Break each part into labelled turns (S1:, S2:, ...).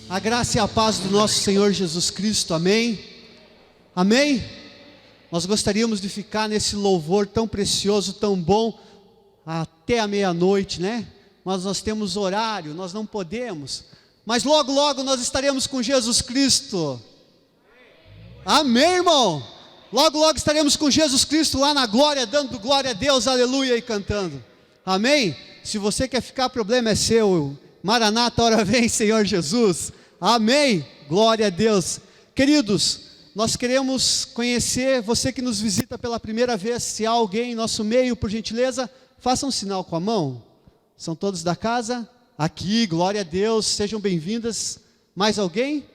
S1: A graça e a paz do nosso Senhor Jesus Cristo, amém? Amém? Nós gostaríamos de ficar nesse louvor tão precioso, tão bom, até a meia-noite, né? Mas nós temos horário, nós não podemos. Mas logo, logo nós estaremos com Jesus Cristo. Amém, irmão? Logo, logo estaremos com Jesus Cristo lá na glória, dando glória a Deus, aleluia, e cantando. Amém? Se você quer ficar, o problema é seu. Maranata, hora vem, Senhor Jesus. Amém, glória a Deus. Queridos, nós queremos conhecer, você que nos visita pela primeira vez, se há alguém em nosso meio, por gentileza, faça um sinal com a mão. São todos da casa? Aqui, glória a Deus, sejam bem-vindas. Mais alguém?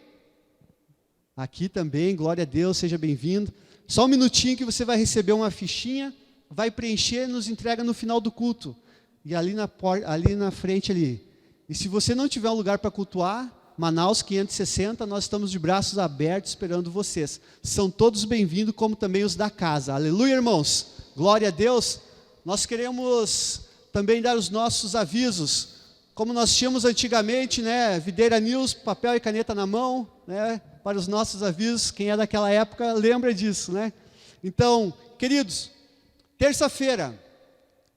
S1: Aqui também, glória a Deus, seja bem-vindo. Só um minutinho que você vai receber uma fichinha, vai preencher, nos entrega no final do culto. E ali na frente ali. E se você não tiver um lugar para cultuar, Manaus 560, nós estamos de braços abertos esperando vocês. São todos bem-vindos, como também os da casa. Aleluia, irmãos. Glória a Deus. Nós queremos também dar os nossos avisos. Como nós tínhamos antigamente, né, Videira News, papel e caneta na mão, né, para os nossos avisos. Quem é daquela época lembra disso, né? Então, queridos, terça-feira,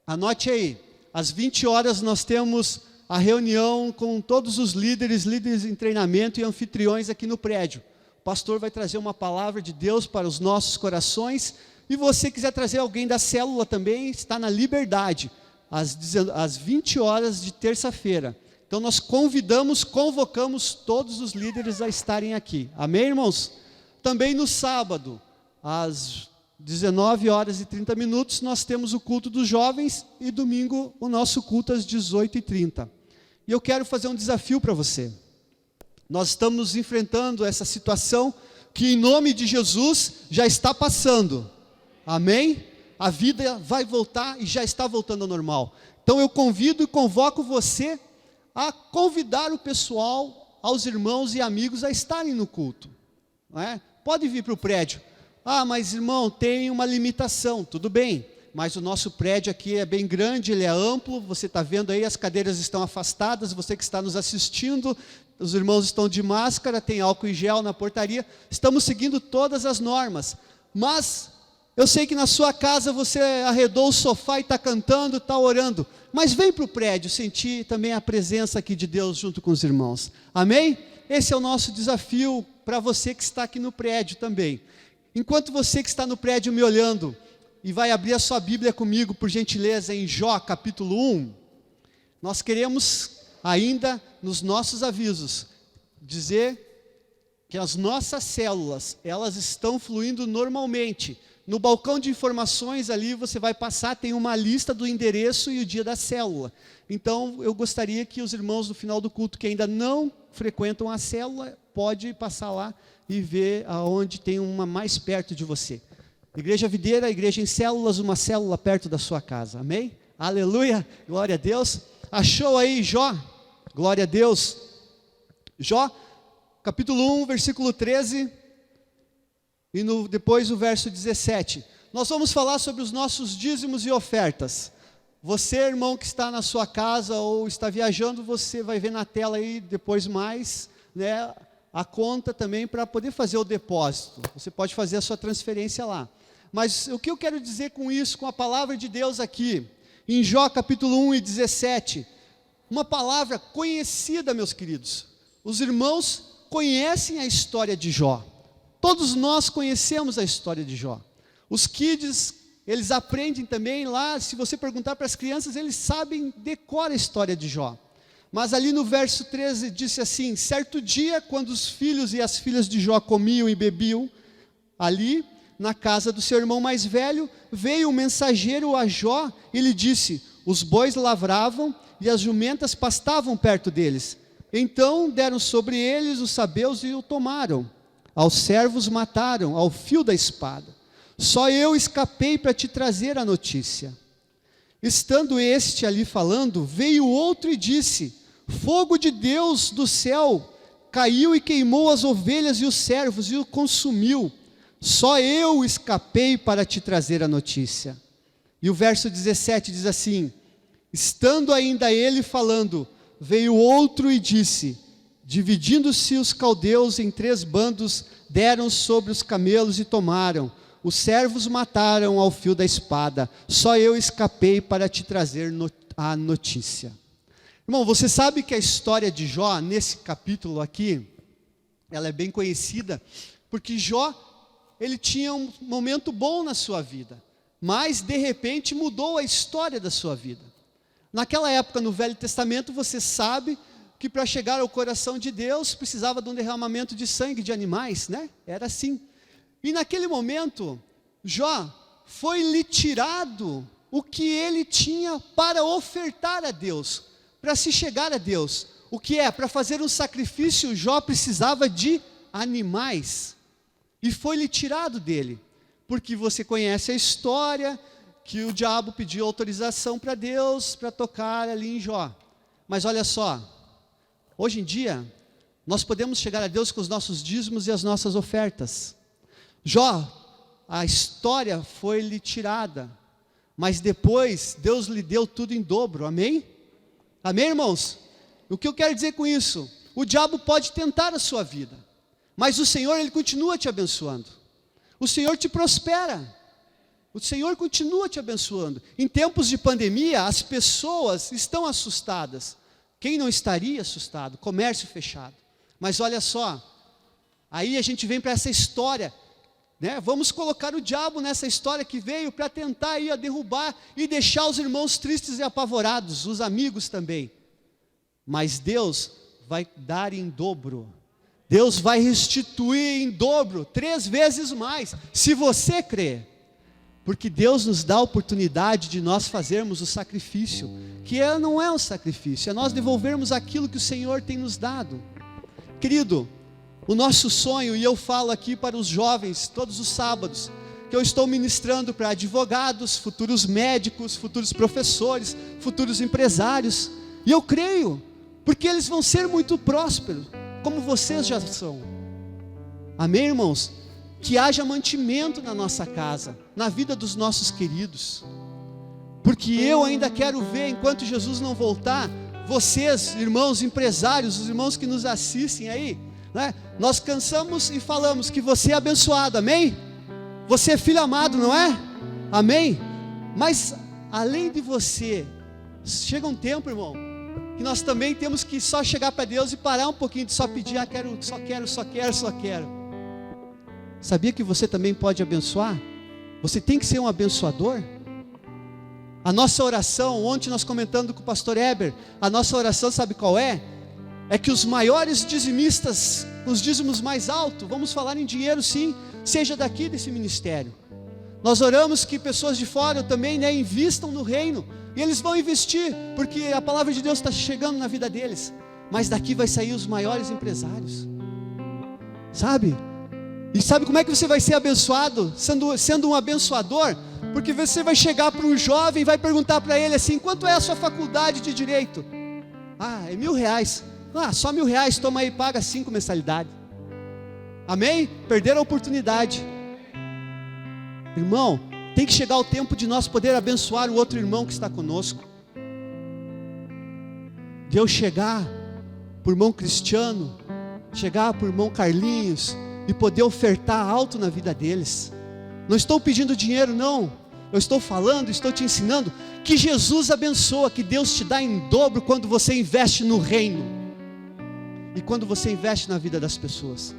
S1: anote aí, às 20 horas nós temos a reunião com todos os líderes em treinamento e anfitriões aqui no prédio. O pastor vai trazer uma palavra de Deus para os nossos corações. E você quiser trazer alguém da célula também, está na liberdade, às 20 horas de terça-feira. Então nós convocamos todos os líderes a estarem aqui. Amém, irmãos? Também no sábado, às 19 horas e 30 minutos, nós temos o culto dos jovens e domingo o nosso culto às 18h30. E eu quero fazer um desafio para você. Nós estamos enfrentando essa situação que em nome de Jesus já está passando. Amém? A vida vai voltar e já está voltando ao normal. Então eu convido e convoco você a convidar o pessoal, aos irmãos e amigos a estarem no culto. Não é? Pode vir para o prédio. Ah, mas irmão, tem uma limitação. Tudo bem. Mas o nosso prédio aqui é bem grande, ele é amplo, você está vendo aí, as cadeiras estão afastadas, você que está nos assistindo, os irmãos estão de máscara, tem álcool em gel na portaria, estamos seguindo todas as normas, mas eu sei que na sua casa você arredou o sofá e está cantando, está orando, mas vem para o prédio sentir também a presença aqui de Deus junto com os irmãos, amém? Esse é o nosso desafio para você que está aqui no prédio também. Enquanto você que está no prédio me olhando, e vai abrir a sua Bíblia comigo, por gentileza, em Jó, capítulo 1. Nós queremos ainda, nos nossos avisos, dizer que as nossas células, elas estão fluindo normalmente. No balcão de informações ali, você vai passar, tem uma lista do endereço e o dia da célula. Então, eu gostaria que os irmãos, no final do culto, que ainda não frequentam a célula, pode passar lá e ver aonde tem uma mais perto de você. Igreja Videira, igreja em células, uma célula perto da sua casa, amém? Aleluia, glória a Deus. Achou aí Jó? Glória a Deus. Jó, capítulo 1, versículo 13, e depois o verso 17. Nós vamos falar sobre os nossos dízimos e ofertas. Você, irmão, que está na sua casa ou está viajando, você vai ver na tela aí depois mais, né, a conta também para poder fazer o depósito. Você pode fazer a sua transferência lá. Mas o que eu quero dizer com isso, com a palavra de Deus aqui, em Jó capítulo 1 e 17, uma palavra conhecida, meus queridos. Os irmãos conhecem a história de Jó. Todos nós conhecemos a história de Jó. Os kids, eles aprendem também lá, se você perguntar para as crianças, eles sabem, decora a história de Jó. Mas ali no verso 13 disse assim: certo dia, quando os filhos e as filhas de Jó comiam e bebiam, ali na casa do seu irmão mais velho, veio um mensageiro a Jó e lhe disse: os bois lavravam e as jumentas pastavam perto deles. Então deram sobre eles os sabeus e o tomaram. Aos servos mataram ao fio da espada. Só eu escapei para te trazer a notícia. Estando este ali falando, veio outro e disse: fogo de Deus do céu caiu e queimou as ovelhas e os servos e o consumiu. Só eu escapei para te trazer a notícia. E o verso 17 diz assim: estando ainda ele falando, veio outro e disse: Dividindo-se os caldeus em 3 bandos, deram sobre os camelos e tomaram. Os servos mataram ao fio da espada. Só eu escapei para te trazer a notícia. Irmão, você sabe que a história de Jó, nesse capítulo aqui, ela é bem conhecida, porque Jó, ele tinha um momento bom na sua vida, mas de repente mudou a história da sua vida. Naquela época, no Velho Testamento, você sabe que para chegar ao coração de Deus, precisava de um derramamento de sangue de animais, né? Era assim. E naquele momento, Jó foi-lhe tirado o que ele tinha para ofertar a Deus, para se chegar a Deus. O que é? Para fazer um sacrifício, Jó precisava de animais. E foi-lhe tirado dele. Porque você conhece a história, que o diabo pediu autorização para Deus, para tocar ali em Jó. Mas olha só, hoje em dia, nós podemos chegar a Deus com os nossos dízimos e as nossas ofertas. Jó, a história foi-lhe tirada, mas depois Deus lhe deu tudo em dobro, amém? Amém, irmãos? O que eu quero dizer com isso? O diabo pode tentar a sua vida, mas o Senhor, Ele continua te abençoando. O Senhor te prospera. O Senhor continua te abençoando. Em tempos de pandemia, as pessoas estão assustadas. Quem não estaria assustado? Comércio fechado. Mas olha só, aí a gente vem para essa história, né? Vamos colocar o diabo nessa história que veio para tentar ir a derrubar e deixar os irmãos tristes e apavorados, os amigos também. Mas Deus vai dar em dobro. Deus vai restituir em dobro, 3 vezes mais, se você crer. Porque Deus nos dá a oportunidade de nós fazermos o sacrifício, que não é um sacrifício, é nós devolvermos aquilo que o Senhor tem nos dado. Querido, o nosso sonho, e eu falo aqui para os jovens, todos os sábados, que eu estou ministrando para advogados, futuros médicos, futuros professores, futuros empresários, e eu creio, porque eles vão ser muito prósperos, como vocês já são. Amém, irmãos? Que haja mantimento na nossa casa, na vida dos nossos queridos, porque eu ainda quero ver, enquanto Jesus não voltar, vocês, irmãos empresários, os irmãos que nos assistem aí, né? Nós cansamos e falamos que você é abençoado, amém? Você é filho amado, não é? Amém? Mas além de você, chega um tempo, irmão, que nós também temos que só chegar para Deus e parar um pouquinho de só pedir, só quero. Sabia que você também pode abençoar? Você tem que ser um abençoador. A nossa oração, ontem nós comentando com o pastor Heber, a nossa oração sabe qual é? É que os maiores dizimistas, os dízimos mais altos, vamos falar em dinheiro sim, seja daqui desse ministério. Nós oramos que pessoas de fora também, né, invistam no reino, e eles vão investir, porque a palavra de Deus está chegando na vida deles, mas daqui vai sair os maiores empresários, sabe? E sabe como é que você vai ser abençoado, sendo um abençoador? Porque você vai chegar para um jovem e vai perguntar para ele assim: quanto é a sua faculdade de direito? Ah, é R$1.000. Ah, só R$1.000, toma aí, paga 5 mensalidades. Amém? Perderam a oportunidade. Irmão, tem que chegar o tempo de nós poder abençoar o outro irmão que está conosco. De eu chegar para o irmão Cristiano, chegar para o irmão Carlinhos e poder ofertar alto na vida deles. Não estou pedindo dinheiro, não. Eu estou falando, estou te ensinando que Jesus abençoa, que Deus te dá em dobro quando você investe no reino e quando você investe na vida das pessoas.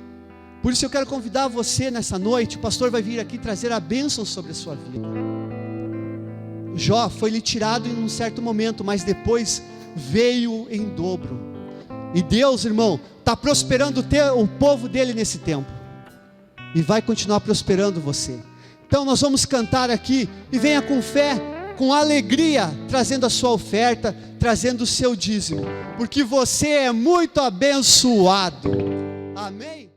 S1: Por isso eu quero convidar você nessa noite. O pastor vai vir aqui trazer a bênção sobre a sua vida. Jó foi lhe tirado em um certo momento, mas depois veio em dobro. E Deus, irmão, está prosperando o povo dele nesse tempo, e vai continuar prosperando você. Então nós vamos cantar aqui, e venha com fé, com alegria, trazendo a sua oferta, trazendo o seu dízimo, porque você é muito abençoado. Amém?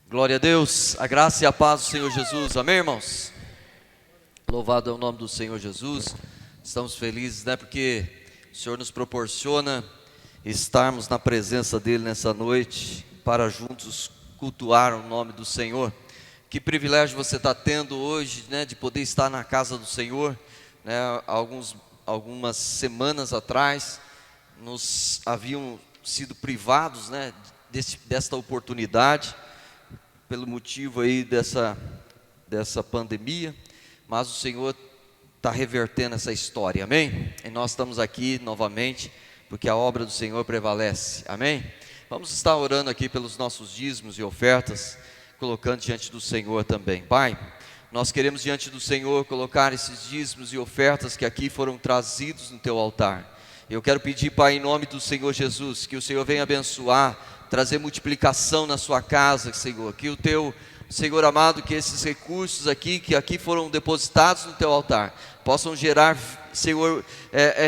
S2: Glória a Deus, a graça e a paz do Senhor Jesus, amém, irmãos? Louvado é o nome do Senhor Jesus. Estamos felizes, né, porque o Senhor nos proporciona estarmos na presença dEle nessa noite, para juntos cultuar o nome do Senhor. Que privilégio você está tendo hoje, né, de poder estar na casa do Senhor, né? Algumas semanas atrás, nos haviam sido privados, né, desta oportunidade, pelo motivo aí dessa pandemia, mas o Senhor está revertendo essa história, amém? E nós estamos aqui novamente, porque a obra do Senhor prevalece, amém? Vamos estar orando aqui pelos nossos dízimos e ofertas, colocando diante do Senhor também. Pai, nós queremos diante do Senhor colocar esses dízimos e ofertas que aqui foram trazidos no Teu altar. Eu quero pedir, Pai, em nome do Senhor Jesus, que o Senhor venha abençoar, trazer multiplicação na sua casa, Senhor, que o Teu, Senhor amado, que esses recursos aqui, que aqui foram depositados no Teu altar, possam gerar, Senhor,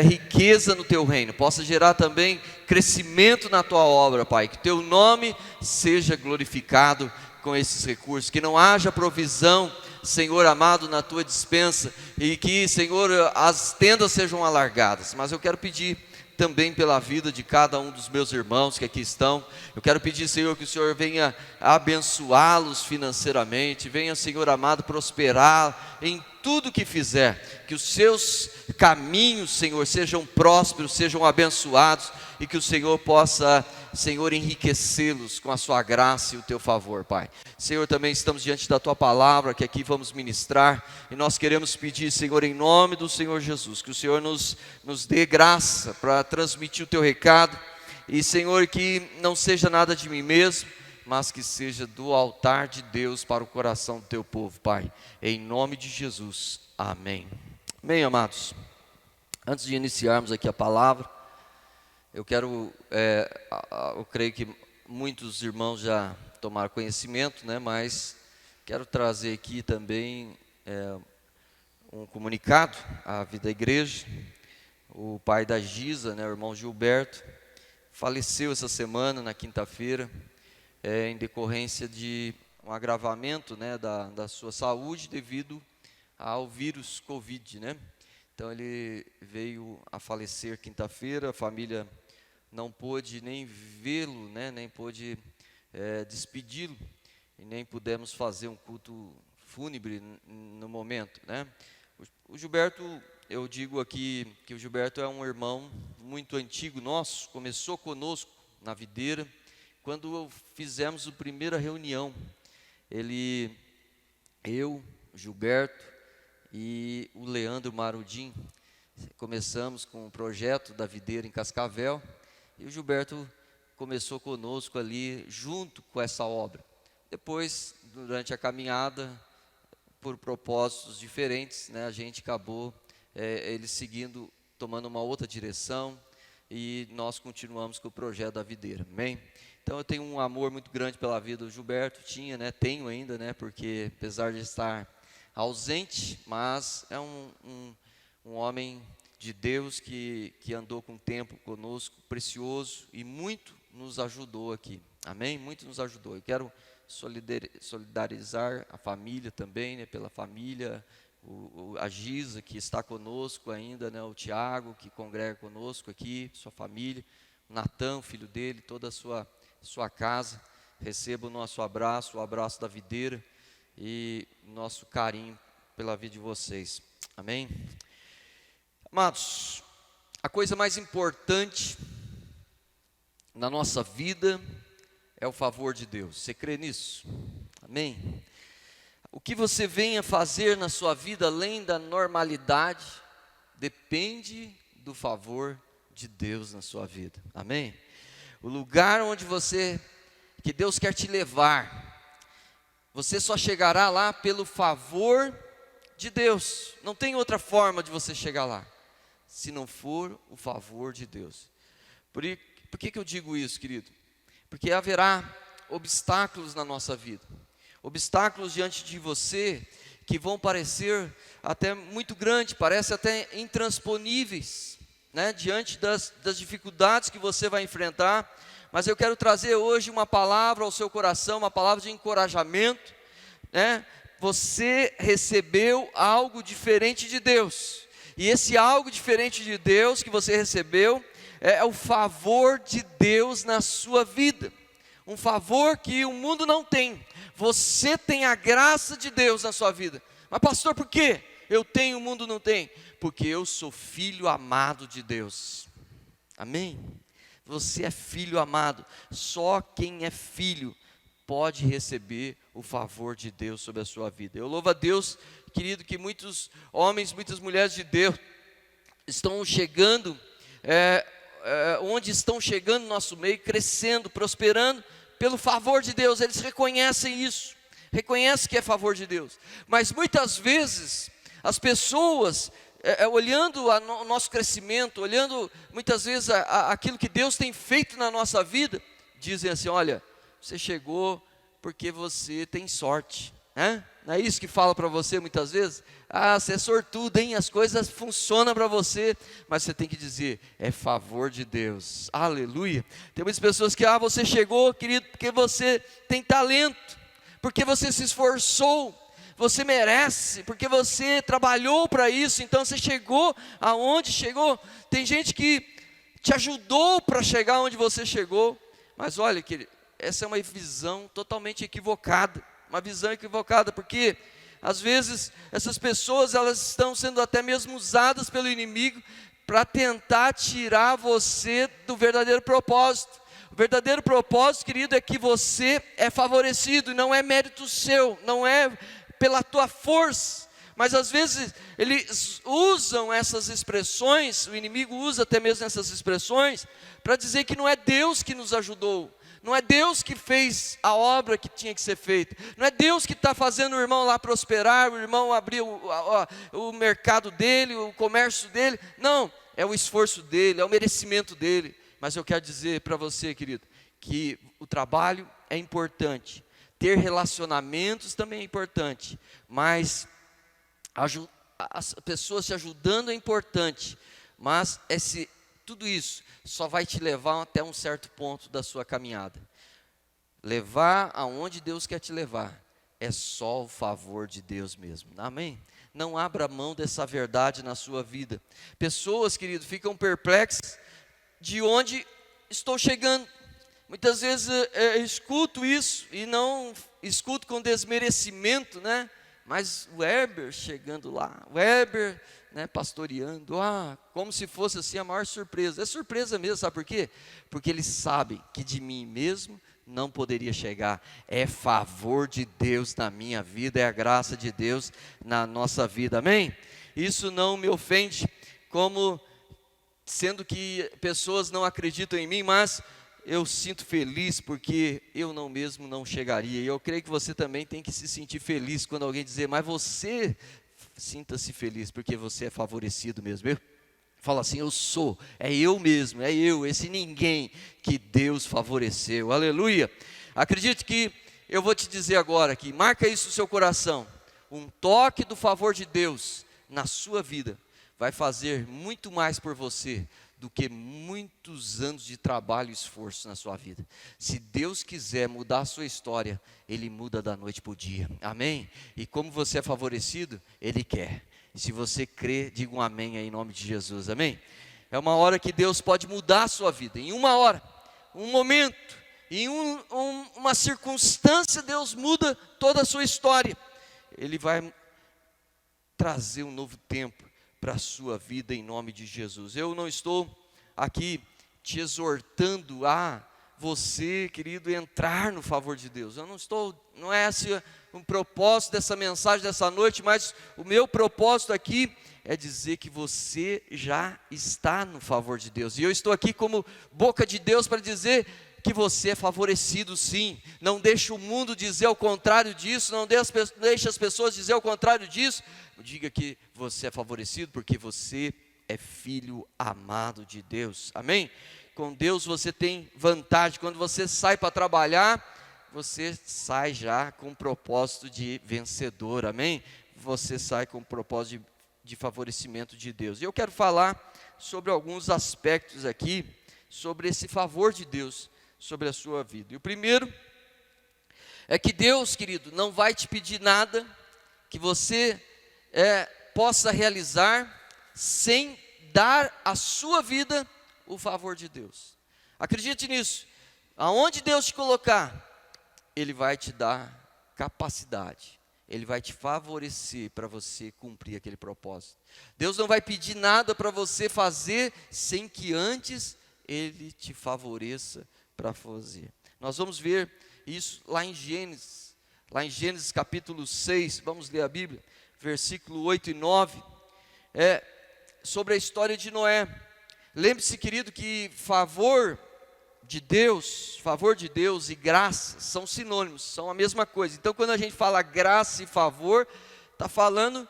S2: riqueza no Teu reino, possa gerar também crescimento na Tua obra, Pai, que Teu nome seja glorificado com esses recursos, que não haja provisão, Senhor amado, na Tua despensa, e que, Senhor, as tendas sejam alargadas. Mas eu quero pedir também pela vida de cada um dos meus irmãos que aqui estão. Eu quero pedir, Senhor, que o Senhor venha abençoá-los financeiramente, venha, Senhor amado, prosperar em tudo que fizer, que os seus caminhos, Senhor, sejam prósperos, sejam abençoados, e que o Senhor possa, Senhor, enriquecê-los com a sua graça e o Teu favor, Pai. Senhor, também estamos diante da Tua palavra, que aqui vamos ministrar, e nós queremos pedir, Senhor, em nome do Senhor Jesus, que o Senhor nos dê graça para transmitir o Teu recado, e, Senhor, que não seja nada de mim mesmo, mas que seja do altar de Deus para o coração do Teu povo, Pai, em nome de Jesus, amém. Amém, amados. Antes de iniciarmos aqui a palavra, eu creio que muitos irmãos já tomaram conhecimento, né, mas quero trazer aqui também um comunicado à vida da igreja. O pai da Giza, né, o irmão Gilberto, faleceu essa semana, na quinta-feira, em decorrência de um agravamento, né, da sua saúde devido ao vírus Covid, né? Então ele veio a falecer quinta-feira, a família não pôde nem vê-lo, né, nem pôde despedi-lo, e nem pudemos fazer um culto fúnebre no momento, né? O Gilberto, eu digo aqui que o Gilberto é um irmão muito antigo nosso, começou conosco na videira, quando fizemos a primeira reunião, eu, Gilberto e o Leandro Marudim, começamos com o projeto da videira em Cascavel, e o Gilberto começou conosco ali, junto com essa obra. Depois, durante a caminhada, por propósitos diferentes, né, a gente acabou, ele seguindo, tomando uma outra direção, e nós continuamos com o projeto da videira, amém? Então eu tenho um amor muito grande pela vida do Gilberto, tenho ainda, né, porque apesar de estar ausente, mas é um homem de Deus que andou com o tempo conosco, precioso, e muito nos ajudou aqui, amém? Muito nos ajudou. Eu quero solidarizar a família também, né, pela família, a Giza, que está conosco ainda, né, o Tiago, que congrega conosco aqui, sua família, o Natan, filho dele, toda a sua casa, receba o nosso abraço, o abraço da videira, e nosso carinho pela vida de vocês, amém? Amados, a coisa mais importante na nossa vida é o favor de Deus. Você crê nisso? Amém? O que você venha fazer na sua vida além da normalidade depende do favor de Deus na sua vida. Amém? O lugar onde que Deus quer te levar, você só chegará lá pelo favor de Deus. Não tem outra forma de você chegar lá, se não for o favor de Deus. Por que eu digo isso, querido? Porque haverá obstáculos na nossa vida, obstáculos diante de você, que vão parecer até muito grandes, parecem até intransponíveis, né? Diante das dificuldades que você vai enfrentar. Mas eu quero trazer hoje uma palavra ao seu coração, uma palavra de encorajamento, né? Você recebeu algo diferente de Deus, e esse algo diferente de Deus que você recebeu é o favor de Deus na sua vida, um favor que o mundo não tem. Você tem a graça de Deus na sua vida. Mas pastor, por quê? Eu tenho, o mundo não tem. Porque eu sou filho amado de Deus, amém? você é filho amado. Só quem é filho pode receber o favor de Deus sobre a sua vida. Eu louvo a Deus, querido, que muitos homens, muitas mulheres de Deus estão chegando, onde estão chegando no nosso meio, crescendo, prosperando, pelo favor de Deus. Eles reconhecem isso, reconhecem que é favor de Deus. Mas muitas vezes, as pessoas, olhando o nosso crescimento, olhando muitas vezes aquilo que Deus tem feito na nossa vida, dizem assim: olha, você chegou porque você tem sorte, né? Não é isso que fala para você muitas vezes? Ah, você é sortudo, hein? As coisas funcionam para você. Mas você tem que dizer: é favor de Deus, aleluia. Tem muitas pessoas que: você chegou, querido, porque você tem talento, porque você se esforçou, você merece, porque você trabalhou para isso, então você chegou aonde chegou. Tem gente que te ajudou para chegar onde você chegou. Mas olha, querido, essa é uma visão totalmente equivocada, uma visão equivocada, porque às vezes essas pessoas, elas estão sendo até mesmo usadas pelo inimigo para tentar tirar você do verdadeiro propósito. O verdadeiro propósito, querido, é que você é favorecido, e não é mérito seu, não é pela tua força. Mas às vezes eles usam essas expressões, o inimigo usa até mesmo essas expressões, para dizer que não é Deus que nos ajudou, não é Deus que fez a obra que tinha que ser feita, não é Deus que está fazendo o irmão lá prosperar, o irmão abrir o mercado dele, o comércio dele. Não, é o esforço dele, é o merecimento dele. Mas eu quero dizer para você, querido, que o trabalho é importante, ter relacionamentos também é importante, mas as pessoas te ajudando é importante, mas tudo isso só vai te levar até um certo ponto da sua caminhada. Levar aonde Deus quer te levar é só o favor de Deus mesmo, amém? Não abra mão dessa verdade na sua vida. Pessoas, querido, ficam perplexas de onde estou chegando. Muitas vezes eu escuto isso e não escuto com desmerecimento, né? Mas o Heber chegando lá, o Heber, né, pastoreando, como se fosse assim a maior surpresa. É surpresa mesmo, sabe por quê? Porque ele sabe que de mim mesmo não poderia chegar. É favor de Deus na minha vida, é a graça de Deus na nossa vida, amém? Isso não me ofende, como sendo que pessoas não acreditam em mim, mas eu sinto feliz porque eu mesmo não chegaria. E eu creio que você também tem que se sentir feliz quando alguém dizer: mas você, sinta-se feliz porque você é favorecido mesmo. Fala assim: eu sou, é eu mesmo, é eu, esse ninguém que Deus favoreceu, aleluia. Acredite que eu vou te dizer agora que marca isso no seu coração: um toque do favor de Deus na sua vida vai fazer muito mais por você do que muitos anos de trabalho e esforço na sua vida. Se Deus quiser mudar a sua história, Ele muda da noite para o dia, amém? E como você é favorecido, Ele quer. E se você crê, diga um amém aí em nome de Jesus, amém? É uma hora que Deus pode mudar a sua vida, em uma hora, um momento, em uma circunstância, Deus muda toda a sua história. Ele vai trazer um novo tempo para a sua vida em nome de Jesus. Eu não estou aqui te exortando a você, querido, entrar no favor de Deus. Não é esse um propósito dessa mensagem dessa noite, mas o meu propósito aqui é dizer que você já está no favor de Deus. E eu estou aqui como boca de Deus para dizer que você é favorecido sim. Não deixe o mundo dizer o contrário disso, não deixe as pessoas dizer o contrário disso. Diga que você é favorecido porque você é filho amado de Deus, amém? Com Deus você tem vantagem. Quando você sai para trabalhar, você sai já com propósito de vencedor, amém? Você sai com propósito de favorecimento de Deus. E eu quero falar sobre alguns aspectos aqui, sobre esse favor de Deus sobre a sua vida. E o primeiro é que Deus, querido, não vai te pedir nada que você possa realizar sem dar à sua vida o favor de Deus. Acredite nisso. Aonde Deus te colocar, Ele vai te dar capacidade, Ele vai te favorecer para você cumprir aquele propósito. Deus não vai pedir nada para você fazer sem que antes Ele te favoreça para fazer. Nós vamos ver isso lá em Gênesis capítulo 6, vamos ler a Bíblia, versículo 8 e 9, sobre a história de Noé. Lembre-se, querido, que favor de Deus e graça são sinônimos, são a mesma coisa. Então, quando a gente fala graça e favor, está falando,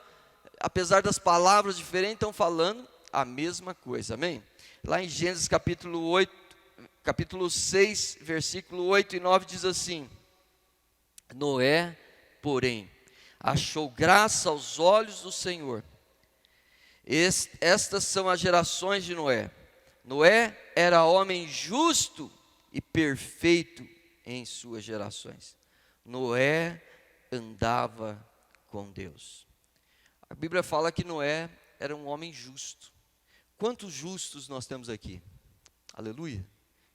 S2: apesar das palavras diferentes, estão falando a mesma coisa, amém? Lá em Gênesis capítulo 6, versículo 8 e 9 diz assim: Noé, porém, achou graça aos olhos do Senhor. Estas são as gerações de Noé. Noé era homem justo e perfeito em suas gerações. Noé andava com Deus. A Bíblia fala que Noé era um homem justo. Quantos justos nós temos aqui? Aleluia.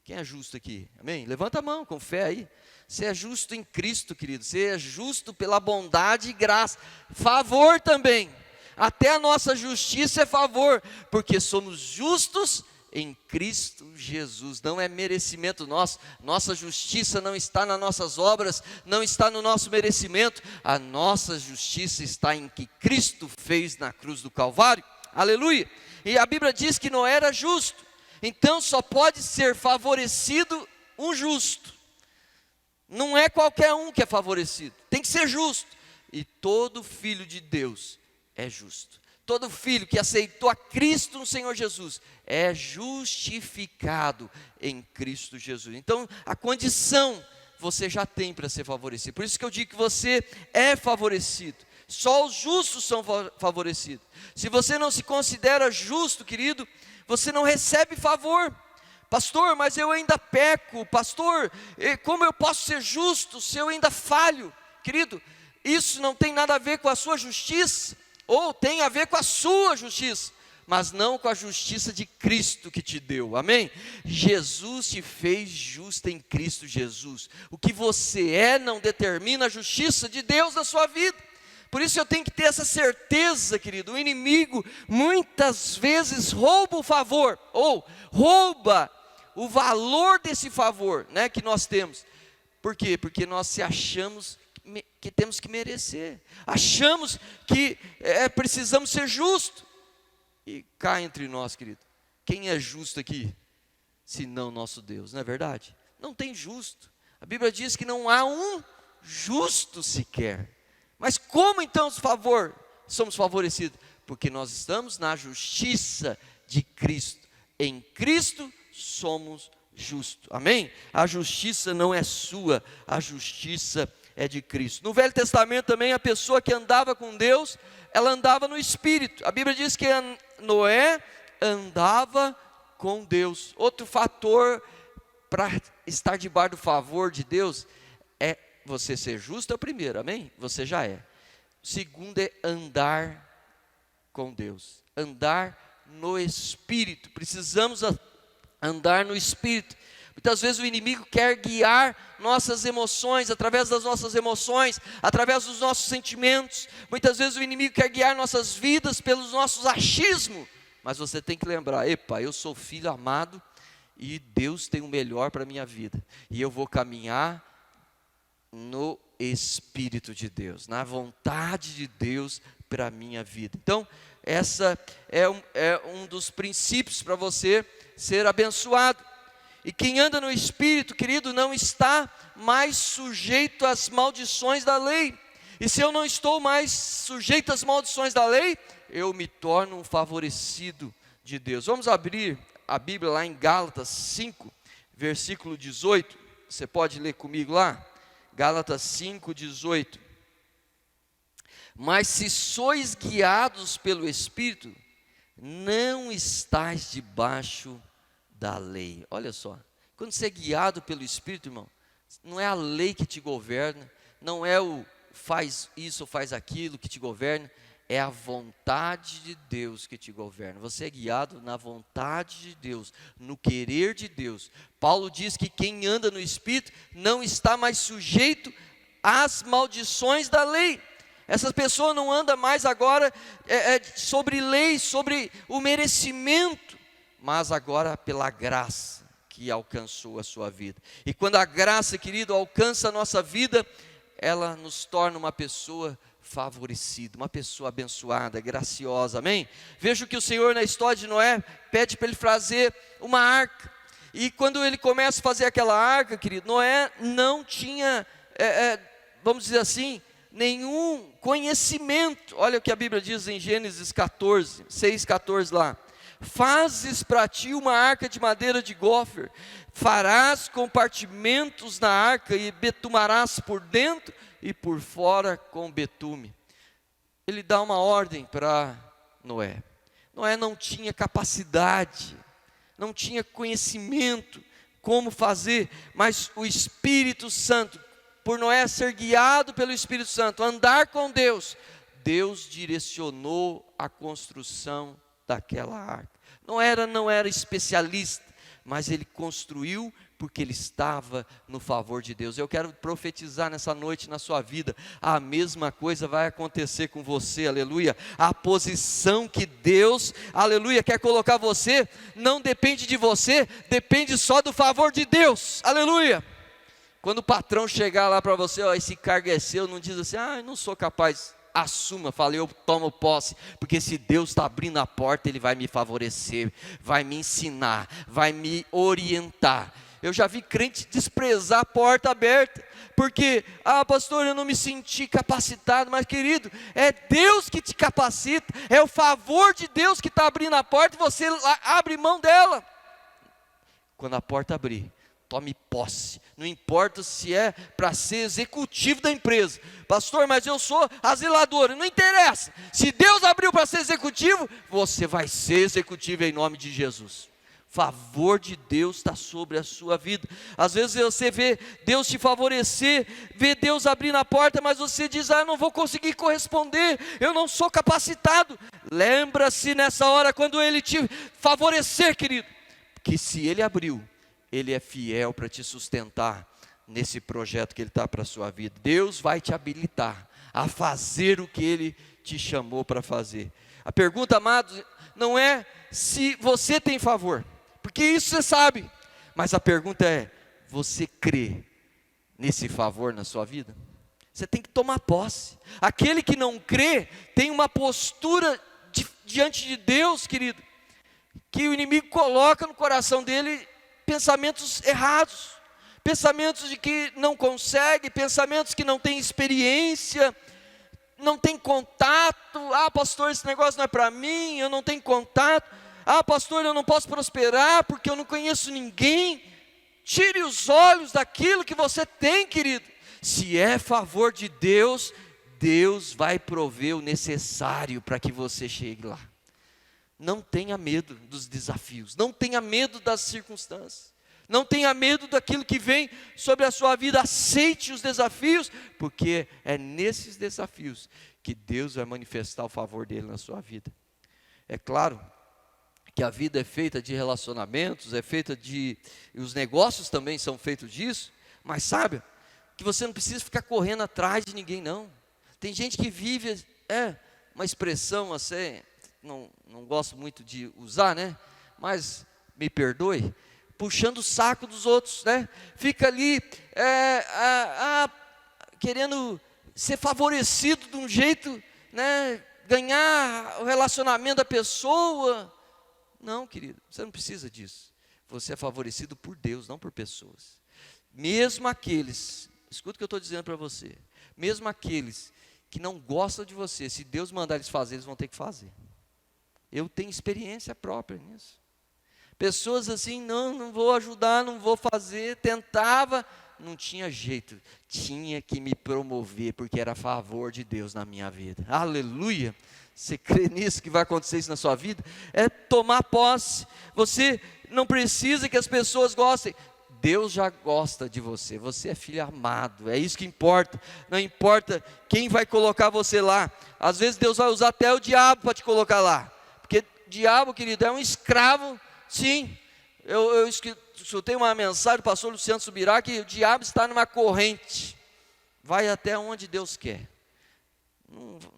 S2: Quem é justo aqui? Amém? Levanta a mão com fé aí. Você é justo em Cristo, querido. Você é justo pela bondade e graça. Favor também. Até a nossa justiça é favor, porque somos justos em Cristo Jesus. Não é merecimento nosso. Nossa justiça não está nas nossas obras, não está no nosso merecimento. A nossa justiça está em que Cristo fez na cruz do Calvário. Aleluia. E a Bíblia diz que Noé era justo. Então só pode ser favorecido um justo. Não é qualquer um que é favorecido. Tem que ser justo. E todo filho de Deus é justo. Todo filho que aceitou a Cristo no Senhor Jesus é justificado em Cristo Jesus. Então a condição você já tem para ser favorecido. Por isso que eu digo que você é favorecido. Só os justos são favorecidos. Se você não se considera justo, querido, você não recebe favor. Pastor, mas eu ainda peco. Pastor, como eu posso ser justo se eu ainda falho? Querido, isso não tem nada a ver com a sua justiça, ou tem a ver com a sua justiça, mas não com a justiça de Cristo que te deu, amém? Jesus te fez justo em Cristo Jesus. O que você é não determina a justiça de Deus na sua vida. Por isso eu tenho que ter essa certeza, querido. O inimigo muitas vezes rouba o favor, ou rouba o valor desse favor, né, que nós temos. Por quê? Porque nós se achamos que temos que merecer. Achamos que precisamos ser justos. E cá entre nós, querido, quem é justo aqui? Senão nosso Deus, não é verdade? Não tem justo. A Bíblia diz que não há um justo sequer. Mas como então somos favorecidos? Porque nós estamos na justiça de Cristo. Em Cristo somos justos. Amém? A justiça não é sua, a justiça é de Cristo. No Velho Testamento também a pessoa que andava com Deus, ela andava no Espírito. A Bíblia diz que Noé andava com Deus. Outro fator para estar debaixo do favor de Deus é você ser justo, é o primeiro, amém? Você já é. O segundo é andar com Deus, andar no Espírito. Precisamos andar no Espírito. Muitas vezes o inimigo quer guiar nossas emoções, através das nossas emoções, através dos nossos sentimentos. Muitas vezes o inimigo quer guiar nossas vidas pelos nossos achismos. Mas você tem que lembrar, eu sou filho amado e Deus tem o melhor para a minha vida. E eu vou caminhar no Espírito de Deus, na vontade de Deus para a minha vida. Então, essa é um dos princípios para você ser abençoado. E quem anda no Espírito, querido, não está mais sujeito às maldições da lei. E se eu não estou mais sujeito às maldições da lei, eu me torno um favorecido de Deus. Vamos abrir a Bíblia lá em Gálatas 5, versículo 18. Você pode ler comigo lá? Gálatas 5, 18. Mas se sois guiados pelo Espírito, não estáis debaixo da lei. Olha só, quando você é guiado pelo Espírito, irmão, não é a lei que te governa, não é o faz isso ou faz aquilo que te governa, é a vontade de Deus que te governa. Você é guiado na vontade de Deus, no querer de Deus. Paulo diz que quem anda no Espírito não está mais sujeito às maldições da lei. Essa pessoa não anda mais agora sobre lei, sobre o merecimento, mas agora pela graça que alcançou a sua vida. E quando a graça, querido, alcança a nossa vida, ela nos torna uma pessoa favorecida, uma pessoa abençoada, graciosa, amém? Veja que o Senhor na história de Noé pede para ele fazer uma arca, e quando ele começa a fazer aquela arca, querido, Noé não tinha, vamos dizer assim, nenhum conhecimento. Olha o que a Bíblia diz em Gênesis 14, 6,14 lá: fazes para ti uma arca de madeira de gofer, farás compartimentos na arca e betumarás por dentro e por fora com betume. Ele dá uma ordem para Noé. Noé não tinha capacidade, não tinha conhecimento como fazer, mas o Espírito Santo, por Noé ser guiado pelo Espírito Santo, andar com Deus, Deus direcionou a construção daquela arca. Noé não era especialista, mas ele construiu porque ele estava no favor de Deus. Eu quero profetizar nessa noite na sua vida, a mesma coisa vai acontecer com você, aleluia. A posição que Deus, aleluia, quer colocar você, não depende de você, depende só do favor de Deus, aleluia. Quando o patrão chegar lá para você, ó, esse cargo é seu, não diz assim, eu não sou capaz. Assuma, fala, eu tomo posse, porque se Deus está abrindo a porta, Ele vai me favorecer, vai me ensinar, vai me orientar. Eu já vi crente desprezar a porta aberta, porque, pastor, eu não me senti capacitado, mas querido, é Deus que te capacita, é o favor de Deus que está abrindo a porta, e você abre mão dela. Quando a porta abrir, tome posse, não importa se é para ser executivo da empresa. Pastor, mas eu sou a zeladora, não interessa, se Deus abriu para ser executivo, você vai ser executivo em nome de Jesus. Favor de Deus está sobre a sua vida. Às vezes você vê Deus te favorecer, vê Deus abrindo a porta, mas você diz, eu não vou conseguir corresponder, eu não sou capacitado. Lembra-se nessa hora, quando Ele te favorecer, querido, que se Ele abriu, Ele é fiel para te sustentar nesse projeto que Ele está para a sua vida. Deus vai te habilitar a fazer o que Ele te chamou para fazer. A pergunta, amados, não é se você tem favor, porque isso você sabe, mas a pergunta é, você crê nesse favor na sua vida? Você tem que tomar posse. Aquele que não crê, tem uma postura diante de Deus, querido, que o inimigo coloca no coração dele pensamentos errados, pensamentos de que não consegue, pensamentos que não tem experiência, não tem contato. Pastor, esse negócio não é para mim, eu não tenho contato. Pastor, eu não posso prosperar porque eu não conheço ninguém. Tire os olhos daquilo que você tem, querido. Se é favor de Deus, Deus vai prover o necessário para que você chegue lá. Não tenha medo dos desafios, não tenha medo das circunstâncias, não tenha medo daquilo que vem sobre a sua vida. Aceite os desafios, porque é nesses desafios que Deus vai manifestar o favor dele na sua vida. É claro que a vida é feita de relacionamentos, é feita de, e os negócios também são feitos disso, mas sabe, que você não precisa ficar correndo atrás de ninguém, não. Tem gente que vive, uma expressão assim, não gosto muito de usar, né, mas me perdoe, puxando o saco dos outros, né, fica ali, querendo ser favorecido de um jeito, né, ganhar o relacionamento da pessoa. Não, querido, você não precisa disso. Você é favorecido por Deus, não por pessoas. Mesmo aqueles, escuta o que eu estou dizendo para você, mesmo aqueles que não gostam de você, se Deus mandar eles fazer, eles vão ter que fazer. Eu tenho experiência própria nisso. Pessoas assim, não vou ajudar, não vou fazer, tentava, não tinha jeito, tinha que me promover, porque era a favor de Deus na minha vida. Aleluia! Você crê nisso, que vai acontecer isso na sua vida? É tomar posse. Você não precisa que as pessoas gostem. Deus já gosta de você. Você é filho amado. É isso que importa. Não importa quem vai colocar você lá. Às vezes Deus vai usar até o diabo para te colocar lá. Porque o diabo, querido, é um escravo. Sim. Eu escutei uma mensagem do pastor Luciano Subirá que o diabo está numa corrente. Vai até onde Deus quer.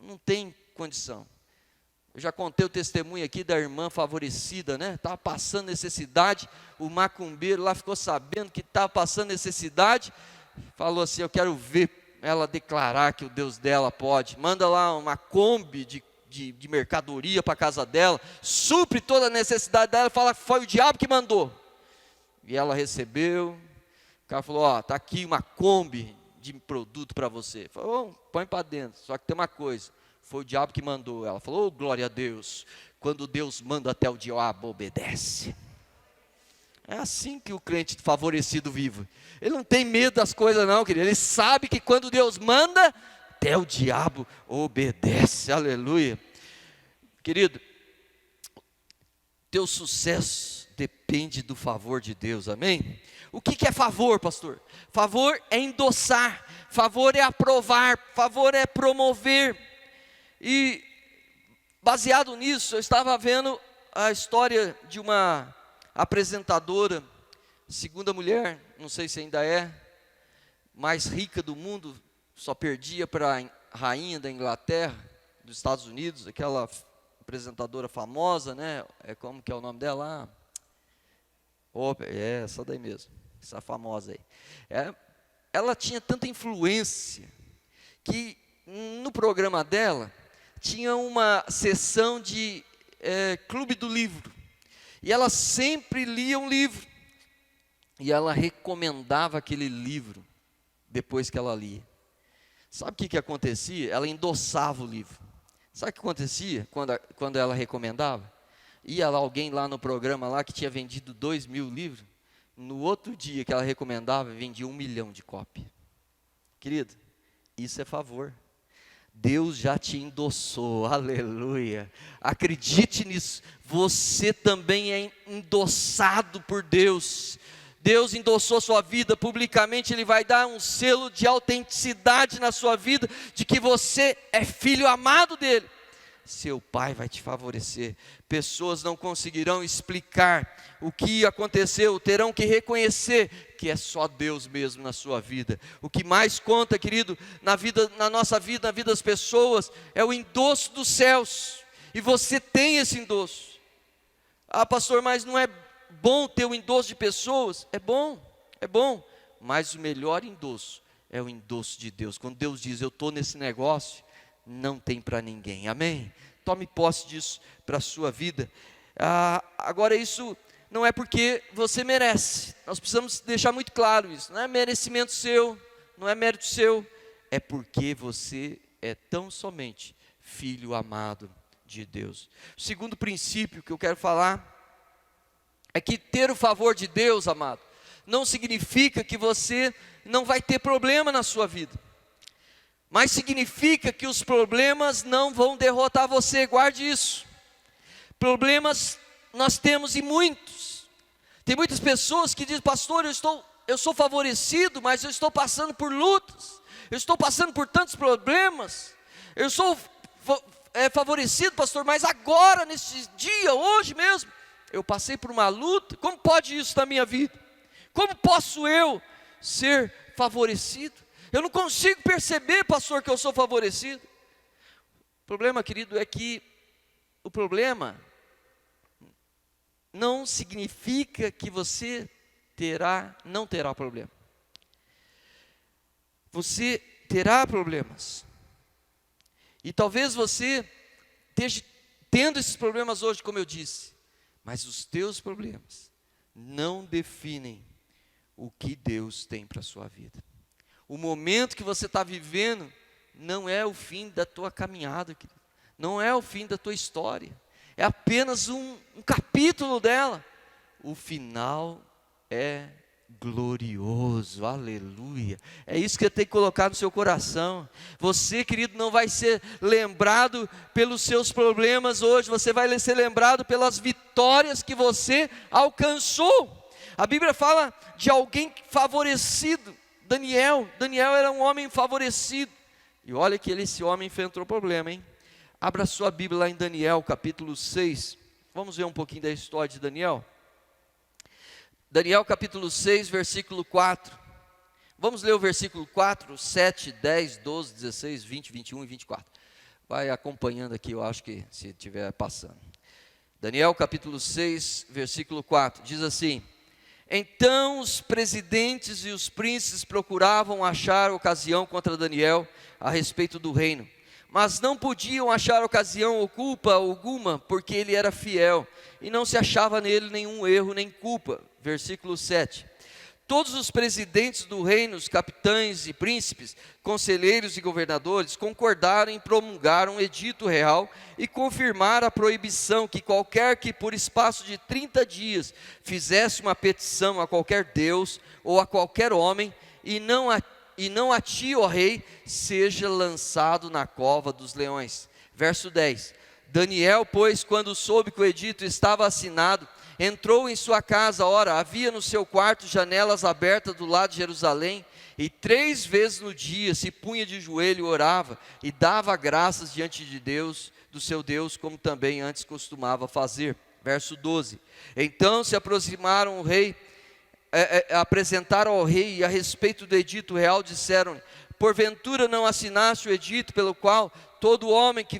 S2: Não tem condição. Eu já contei o testemunho aqui da irmã favorecida, né? Estava passando necessidade, o macumbeiro lá ficou sabendo que estava passando necessidade, falou assim: eu quero ver ela declarar que o Deus dela pode. Manda lá uma Kombi de mercadoria para a casa dela, supre toda a necessidade dela, fala que foi o diabo que mandou. E ela recebeu, o cara falou: ó, está aqui uma Kombi de produto para você. Falou: oh, põe para dentro, só que tem uma coisa, foi o diabo que mandou. Ela falou: oh, glória a Deus, quando Deus manda até o diabo obedece. É assim que o crente favorecido vive. Ele não tem medo das coisas não, querido. Ele sabe que quando Deus manda, até o diabo obedece. Aleluia. Querido, teu sucesso depende do favor de Deus, amém? O que é favor, pastor? Favor é endossar, favor é aprovar, favor é promover. E baseado nisso, eu estava vendo a história de uma apresentadora, segunda mulher, não sei se ainda é, mais rica do mundo, só perdia para a rainha da Inglaterra, dos Estados Unidos, aquela apresentadora famosa, né? Como que é o nome dela? Essa daí mesmo, essa famosa aí. Ela tinha tanta influência que no programa dela tinha uma sessão de clube do livro, e ela sempre lia um livro, e ela recomendava aquele livro depois que ela lia. Sabe o que acontecia? Ela endossava o livro. Sabe o que acontecia quando ela recomendava? Ia lá alguém lá no programa lá que tinha vendido 2.000 livros, no outro dia que ela recomendava, vendia 1 milhão de cópias. Querido, isso é favor. Deus já te endossou, aleluia. Acredite nisso, você também é endossado por Deus. Deus endossou sua vida publicamente, Ele vai dar um selo de autenticidade na sua vida, de que você é filho amado dEle. Seu Pai vai te favorecer. Pessoas não conseguirão explicar o que aconteceu, terão que reconhecer que é só Deus mesmo na sua vida. O que mais conta, querido, na nossa vida, na vida das pessoas, é o endosso dos céus. E você tem esse endosso. Ah, pastor, mas não é bom ter o endosso de pessoas? É bom, mas o melhor endosso é o endosso de Deus. Quando Deus diz: eu estou nesse negócio, não tem para ninguém, amém? Tome posse disso para a sua vida. Agora, isso não é porque você merece, nós precisamos deixar muito claro isso, não é merecimento seu, não é mérito seu, é porque você é tão somente filho amado de Deus. O segundo princípio que eu quero falar é que ter o favor de Deus, amado, não significa que você não vai ter problema na sua vida, mas significa que os problemas não vão derrotar você. Guarde isso. Problemas nós temos, e muitos. Tem muitas pessoas que dizem: pastor, eu sou favorecido, mas eu estou passando por lutas, eu estou passando por tantos problemas. Eu sou favorecido, pastor, mas agora, nesse dia, hoje mesmo, eu passei por uma luta. Como pode isso na minha vida? Como posso eu ser favorecido? Eu não consigo perceber, pastor, que eu sou favorecido. O problema, querido, é que o problema não significa que você não terá problema. Você terá problemas. E talvez você esteja tendo esses problemas hoje, como eu disse, mas os teus problemas não definem o que Deus tem para a sua vida. O momento que você está vivendo não é o fim da tua caminhada, querido. Não é o fim da tua história, é apenas um capítulo dela. O final é glorioso, aleluia. É isso que tem que colocar no seu coração. Você, querido, não vai ser lembrado pelos seus problemas hoje, você vai ser lembrado pelas vitórias que você alcançou. A Bíblia fala de alguém favorecido. Daniel era um homem favorecido, e olha que esse homem enfrentou problema, hein? Abra sua Bíblia lá em Daniel capítulo 6, vamos ver um pouquinho da história de Daniel. Daniel capítulo 6, versículo 4, vamos ler o versículo 4, 7, 10, 12, 16, 20, 21 e 24. Vai acompanhando aqui, eu acho que se estiver passando. Daniel capítulo 6, versículo 4, diz assim: Então os presidentes e os príncipes procuravam achar ocasião contra Daniel a respeito do reino, mas não podiam achar ocasião ou culpa alguma, porque ele era fiel, e não se achava nele nenhum erro nem culpa. Versículo 7. Todos os presidentes do reino, os capitães e príncipes, conselheiros e governadores, concordaram em promulgar um edito real e confirmar a proibição que qualquer que por espaço de 30 dias fizesse uma petição a qualquer Deus ou a qualquer homem, e não a ti, ó rei, seja lançado na cova dos leões. Verso 10. Daniel, pois, quando soube que o edito estava assinado, entrou em sua casa. Ora, havia no seu quarto janelas abertas do lado de Jerusalém, e 3 vezes no dia se punha de joelho e orava, e dava graças diante de Deus, do seu Deus, como também antes costumava fazer. Verso 12. Então se aproximaram o rei, apresentaram ao rei, e a respeito do edito real disseram-lhe: porventura não assinaste o edito pelo qual todo homem que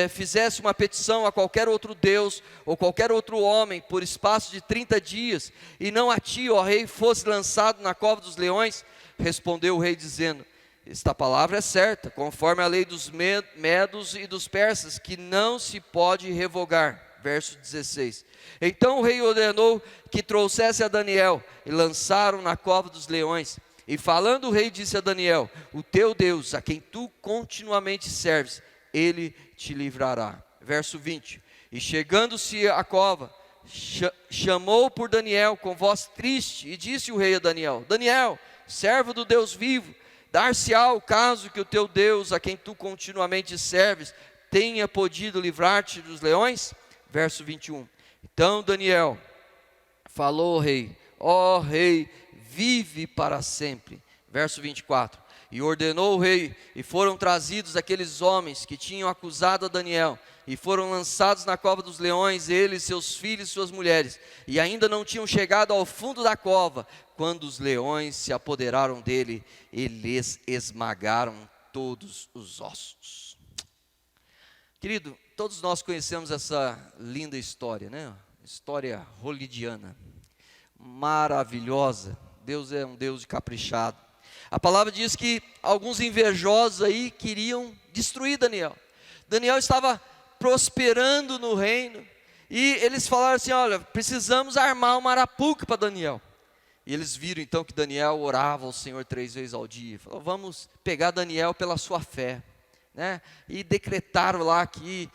S2: fizesse uma petição a qualquer outro Deus ou qualquer outro homem por espaço de 30 dias, e não a ti, ó rei, fosse lançado na cova dos leões? Respondeu o rei dizendo: esta palavra é certa, conforme a lei dos medos e dos persas, que não se pode revogar. Verso 16. Então o rei ordenou que trouxesse a Daniel, e lançaram na cova dos leões. E falando o rei disse a Daniel: o teu Deus, a quem tu continuamente serves, ele te livrará. Verso 20. E chegando-se à cova, chamou por Daniel com voz triste, e disse o rei a Daniel: Daniel, servo do Deus vivo, dar-se-á o caso que o teu Deus, a quem tu continuamente serves, tenha podido livrar-te dos leões? Verso 21. Então Daniel falou ao rei: ó rei, vive para sempre. Verso 24. E ordenou o rei, e foram trazidos aqueles homens que tinham acusado a Daniel, e foram lançados na cova dos leões, ele, seus filhos e suas mulheres, e ainda não tinham chegado ao fundo da cova, quando os leões se apoderaram dele, e lhes esmagaram todos os ossos. Querido, todos nós conhecemos essa linda história, né? História hollywoodiana, maravilhosa. Deus é um Deus de caprichado. A palavra diz que alguns invejosos aí queriam destruir Daniel. Daniel estava prosperando no reino, e eles falaram assim: olha, precisamos armar uma arapuca para Daniel. E eles viram então que Daniel orava ao Senhor 3 vezes ao dia. Falaram: vamos pegar Daniel pela sua fé, né? E decretaram lá que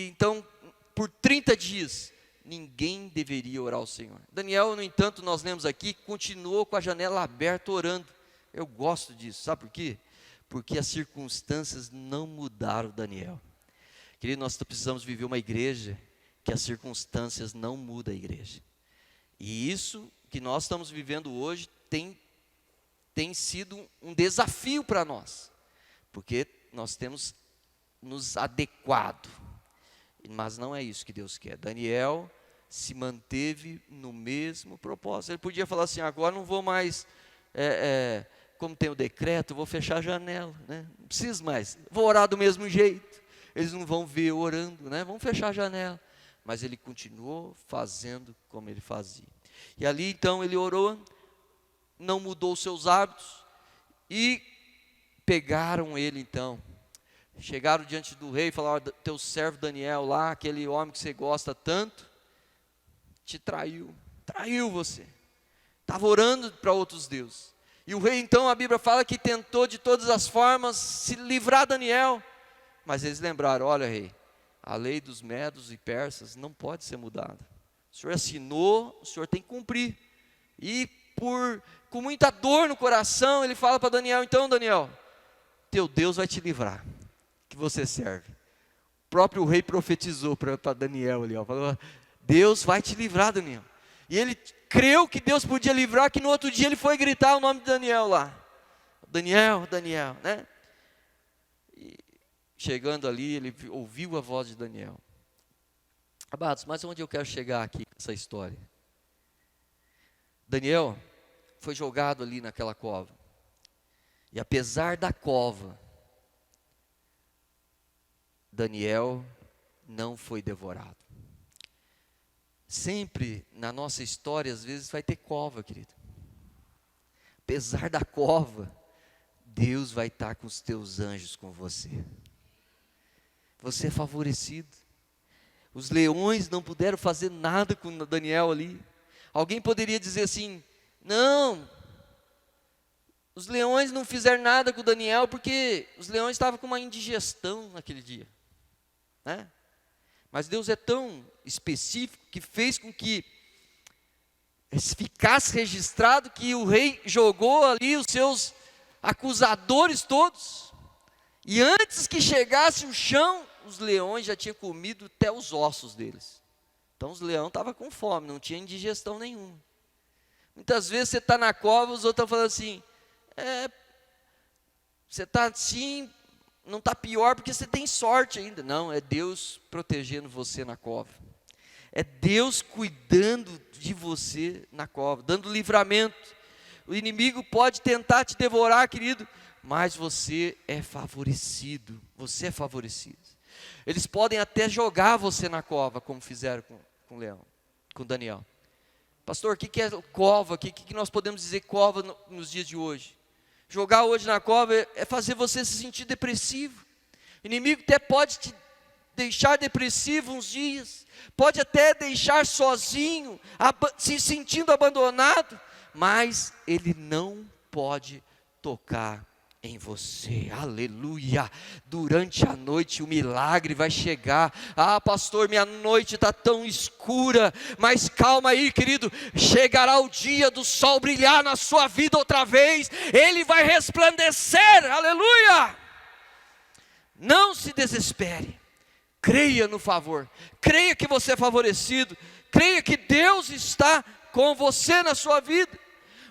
S2: então por 30 dias ninguém deveria orar ao Senhor. Daniel, no entanto, nós lemos aqui, continuou com a janela aberta orando. Eu gosto disso, sabe por quê? Porque as circunstâncias não mudaram Daniel. Querido, nós precisamos viver uma igreja que as circunstâncias não mudam a igreja. E isso que nós estamos vivendo hoje tem sido um desafio para nós, porque nós temos nos adequado, mas não é isso que Deus quer. Daniel se manteve no mesmo propósito. Ele podia falar assim: agora não vou mais, como tem o decreto, vou fechar a janela, né? Não preciso mais, vou orar do mesmo jeito, eles não vão ver eu orando, né? Vamos fechar a janela. Mas ele continuou fazendo como ele fazia. E ali então ele orou, não mudou os seus hábitos, e pegaram ele então. Chegaram diante do rei e falaram: teu servo Daniel lá, aquele homem que você gosta tanto, te traiu você, estava orando para outros deuses. E o rei então, a Bíblia fala que tentou de todas as formas se livrar de Daniel, mas eles lembraram: olha rei, a lei dos medos e persas não pode ser mudada, o senhor assinou, o senhor tem que cumprir. E com muita dor no coração, ele fala para Daniel: então Daniel, teu Deus vai te livrar, que você serve. O próprio rei profetizou para Daniel ali, falou: Deus vai te livrar, Daniel. E ele creu que Deus podia livrar, que no outro dia ele foi gritar o nome de Daniel lá. Daniel, Daniel, né? E chegando ali, ele ouviu a voz de Daniel. Amados, mas onde eu quero chegar aqui com essa história? Daniel foi jogado ali naquela cova. E apesar da cova, Daniel não foi devorado. Sempre na nossa história, às vezes vai ter cova, querido. Apesar da cova, Deus vai estar com os teus anjos com você. Você é favorecido. Os leões não puderam fazer nada com Daniel ali. Alguém poderia dizer assim: não, os leões não fizeram nada com Daniel porque os leões estavam com uma indigestão naquele dia, né? Mas Deus é tão específico que fez com que ficasse registrado que o rei jogou ali os seus acusadores todos, e antes que chegasse o chão, os leões já tinham comido até os ossos deles. Então os leões estavam com fome, não tinha indigestão nenhuma. Muitas vezes você está na cova, os outros estão falando assim: você está assim, não está pior porque você tem sorte ainda. Não, é Deus protegendo você na cova. É Deus cuidando de você na cova, dando livramento. O inimigo pode tentar te devorar, querido, mas você é favorecido. Você é favorecido. Eles podem até jogar você na cova, como fizeram com o leão, com Daniel. Pastor, o que é cova? O que nós podemos dizer cova nos dias de hoje? Jogar hoje na cova é fazer você se sentir depressivo. O inimigo até pode te deixar depressivo uns dias, pode até deixar sozinho, se sentindo abandonado, mas ele não pode tocar em você. Aleluia. Durante a noite o milagre vai chegar. Ah, pastor, minha noite está tão escura. Mas calma aí, querido, chegará o dia do sol brilhar na sua vida outra vez. Ele vai resplandecer. Aleluia. Não se desespere. Creia no favor. Creia que você é favorecido. Creia que Deus está com você na sua vida.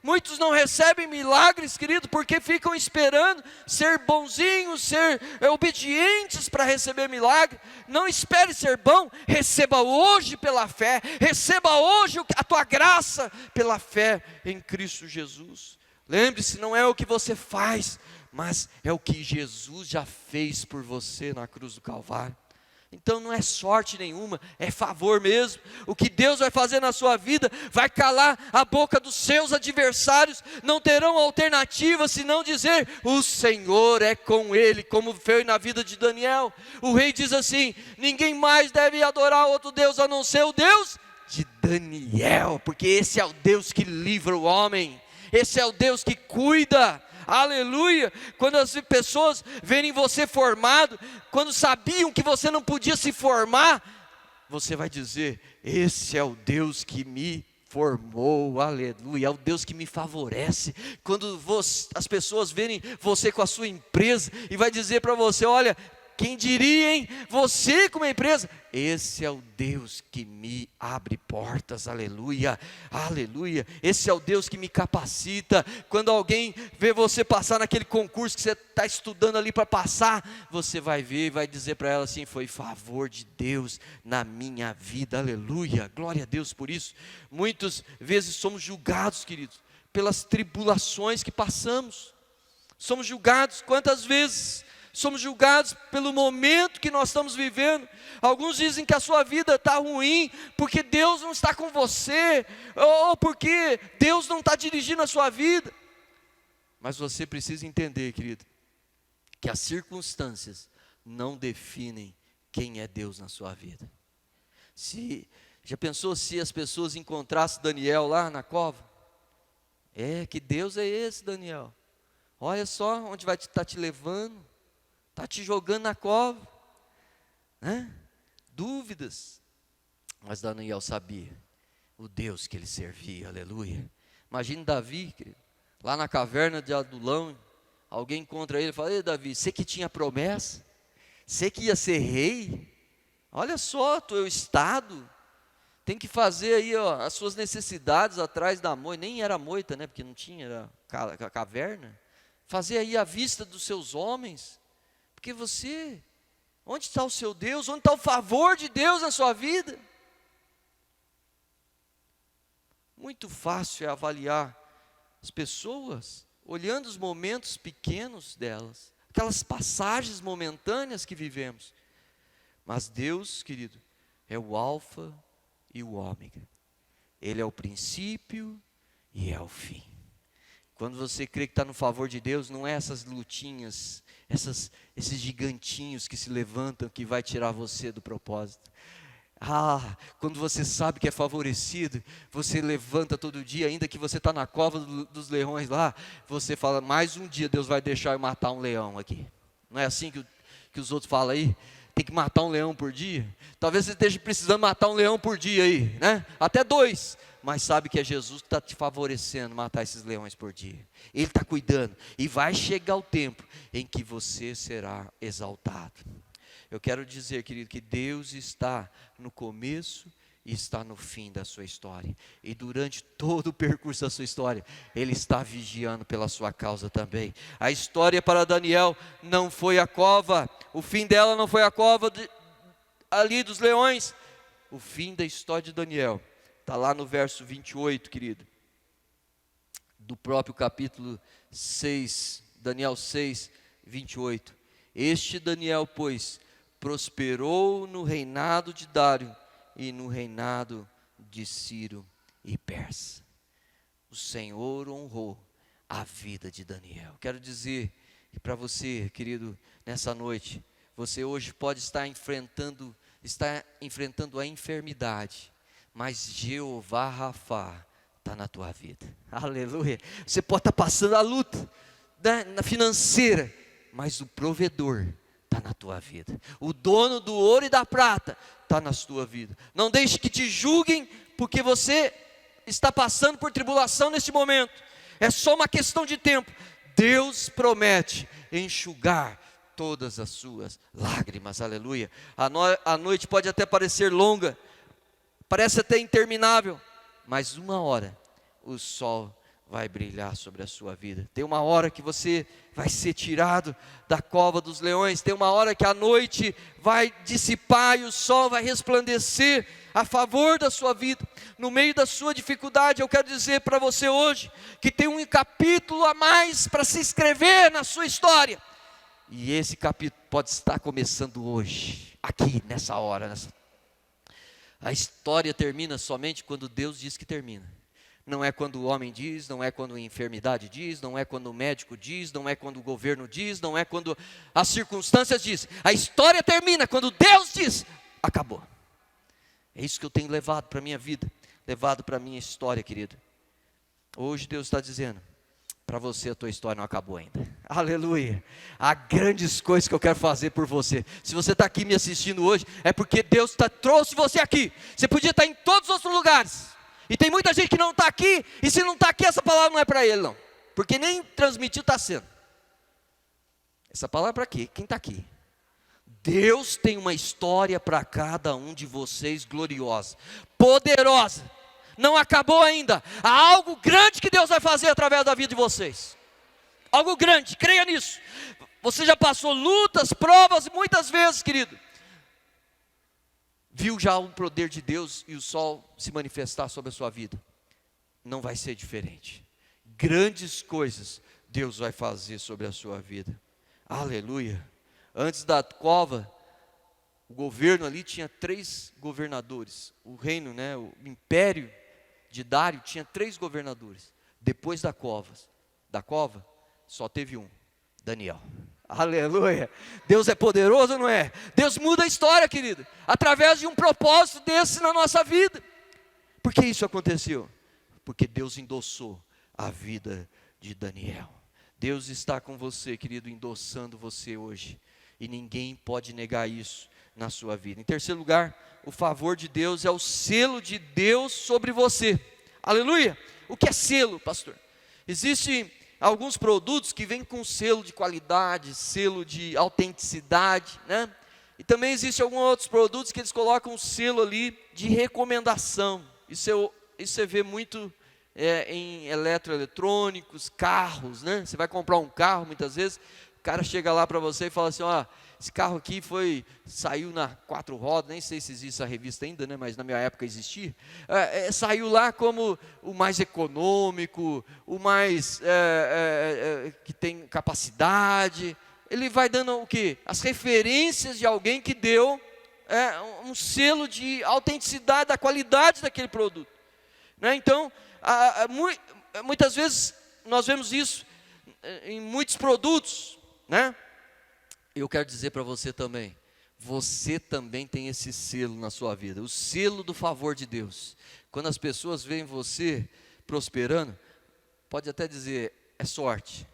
S2: Muitos não recebem milagres, querido, porque ficam esperando ser bonzinhos, ser obedientes para receber milagre. Não espere ser bom, receba hoje pela fé, receba hoje a tua graça pela fé em Cristo Jesus. Lembre-se, não é o que você faz, mas é o que Jesus já fez por você na cruz do Calvário. Então não é sorte nenhuma, é favor mesmo. O que Deus vai fazer na sua vida vai calar a boca dos seus adversários. Não terão alternativa senão dizer: o Senhor é com ele, como foi na vida de Daniel. O rei diz assim: ninguém mais deve adorar outro Deus a não ser o Deus de Daniel, porque esse é o Deus que livra o homem, esse é o Deus que cuida. Aleluia. Quando as pessoas verem você formado, quando sabiam que você não podia se formar, você vai dizer: esse é o Deus que me formou. Aleluia. É o Deus que me favorece. Quando as pessoas verem você com a sua empresa e vai dizer para você: olha, quem diria, hein? Você com uma empresa. Esse é o Deus que me abre portas. Aleluia, aleluia. Esse é o Deus que me capacita. Quando alguém vê você passar naquele concurso que você está estudando ali para passar, você vai ver e vai dizer para ela assim: foi favor de Deus na minha vida. Aleluia, glória a Deus por isso. Muitas vezes somos julgados, queridos, pelas tribulações que passamos. Somos julgados quantas vezes? Somos julgados pelo momento que nós estamos vivendo. Alguns dizem que a sua vida está ruim porque Deus não está com você, ou porque Deus não está dirigindo a sua vida. Mas você precisa entender, querido, que as circunstâncias não definem quem é Deus na sua vida. Já pensou se as pessoas encontrassem Daniel lá na cova? Que Deus é esse, Daniel? Olha só onde vai estar te levando. Está te jogando na cova, né? Dúvidas. Mas Daniel sabia o Deus que ele servia. Aleluia. Imagine Davi, querido, lá na caverna de Adulão. Alguém encontra ele e fala: ei, Davi, você que tinha promessa, você que ia ser rei, olha só, teu estado, tem que fazer aí, ó, as suas necessidades atrás da moita. Nem era moita, né? Porque não tinha, era caverna. Fazer aí à vista dos seus homens. Porque você, onde está o seu Deus? Onde está o favor de Deus na sua vida? Muito fácil é avaliar as pessoas olhando os momentos pequenos delas, aquelas passagens momentâneas que vivemos. Mas Deus, querido, é o alfa e o ômega. Ele é o princípio e é o fim. Quando você crê que está no favor de Deus, não é essas lutinhas, esses gigantinhos que se levantam que vai tirar você do propósito. Quando você sabe que é favorecido, você levanta todo dia, ainda que você está na cova dos leões lá, você fala, mais um dia Deus vai deixar eu matar um leão aqui. Não é assim que os outros falam aí? Tem que matar um leão por dia? Talvez você esteja precisando matar um leão por dia aí, né? Até 2. Mas sabe que é Jesus que está te favorecendo matar esses leões por dia. Ele está cuidando. E vai chegar o tempo em que você será exaltado. Eu quero dizer, querido, que Deus está no começo e está no fim da sua história. E durante todo o percurso da sua história, Ele está vigiando pela sua causa também. A história para Daniel não foi a cova. O fim dela não foi a cova ali dos leões. O fim da história de Daniel está lá no verso 28, querido, do próprio capítulo 6, Daniel 6, 28. Este Daniel, pois, prosperou no reinado de Dário e no reinado de Ciro e Persa. O Senhor honrou a vida de Daniel. Quero dizer para você, querido, nessa noite, você hoje pode estar enfrentando a enfermidade, mas Jeová Rafá está na tua vida. Aleluia. Você pode estar passando a luta, né, na financeira, mas o provedor está na tua vida. O dono do ouro e da prata está na sua vida. Não deixe que te julguem porque você está passando por tribulação neste momento. É só uma questão de tempo. Deus promete enxugar todas as suas lágrimas. Aleluia. A noite pode até parecer longa, parece até interminável, mas uma hora o sol vai brilhar sobre a sua vida. Tem uma hora que você vai ser tirado da cova dos leões. Tem uma hora que a noite vai dissipar e o sol vai resplandecer a favor da sua vida. No meio da sua dificuldade, eu quero dizer para você hoje que tem um capítulo a mais para se escrever na sua história. E esse capítulo pode estar começando hoje, aqui, nessa hora. A história termina somente quando Deus diz que termina. Não é quando o homem diz, não é quando a enfermidade diz, não é quando o médico diz, não é quando o governo diz, não é quando as circunstâncias dizem. A história termina quando Deus diz, acabou. É isso que eu tenho levado para a minha vida, levado para a minha história, querido. Hoje Deus está dizendo, para você a tua história não acabou ainda. Aleluia. Há grandes coisas que eu quero fazer por você. Se você está aqui me assistindo hoje, é porque Deus trouxe você aqui. Você podia estar em todos os outros lugares. E tem muita gente que não está aqui, e se não está aqui, essa palavra não é para ele não, porque nem transmitiu está sendo. Essa palavra é para quê? Quem está aqui? Deus tem uma história para cada um de vocês gloriosa, poderosa, não acabou ainda. Há algo grande que Deus vai fazer através da vida de vocês, algo grande, creia nisso. Você já passou lutas, provas, muitas vezes, querido, viu já o poder de Deus e o sol se manifestar sobre a sua vida. Não vai ser diferente. Grandes coisas Deus vai fazer sobre a sua vida. Aleluia. Antes da cova, o governo ali tinha 3 governadores. O reino, o império de Dário tinha 3 governadores. Depois da cova, só teve um, Daniel. Aleluia. Deus é poderoso ou não é? Deus muda a história, querido, através de um propósito desse na nossa vida. Por que isso aconteceu? Porque Deus endossou a vida de Daniel. Deus está com você, querido, endossando você hoje, e ninguém pode negar isso na sua vida. Em terceiro lugar, o favor de Deus é o selo de Deus sobre você. Aleluia. O que é selo, pastor? Existe alguns produtos que vêm com selo de qualidade, selo de autenticidade, né? E também existem alguns outros produtos que eles colocam um selo ali de recomendação. Isso você vê muito em eletroeletrônicos, carros, né? Você vai comprar um carro muitas vezes, o cara chega lá para você e fala assim, esse carro aqui saiu na 4 rodas, nem sei se existe essa revista ainda, né? Mas na minha época existia. Saiu lá como o mais econômico, o mais que tem capacidade. Ele vai dando o quê? As referências de alguém que deu um selo de autenticidade, da qualidade daquele produto, né? Então, muitas vezes nós vemos isso em muitos produtos, né? Eu quero dizer para você também, você também tem esse selo na sua vida, o selo do favor de Deus. Quando as pessoas veem você prosperando, pode até dizer, é sorte,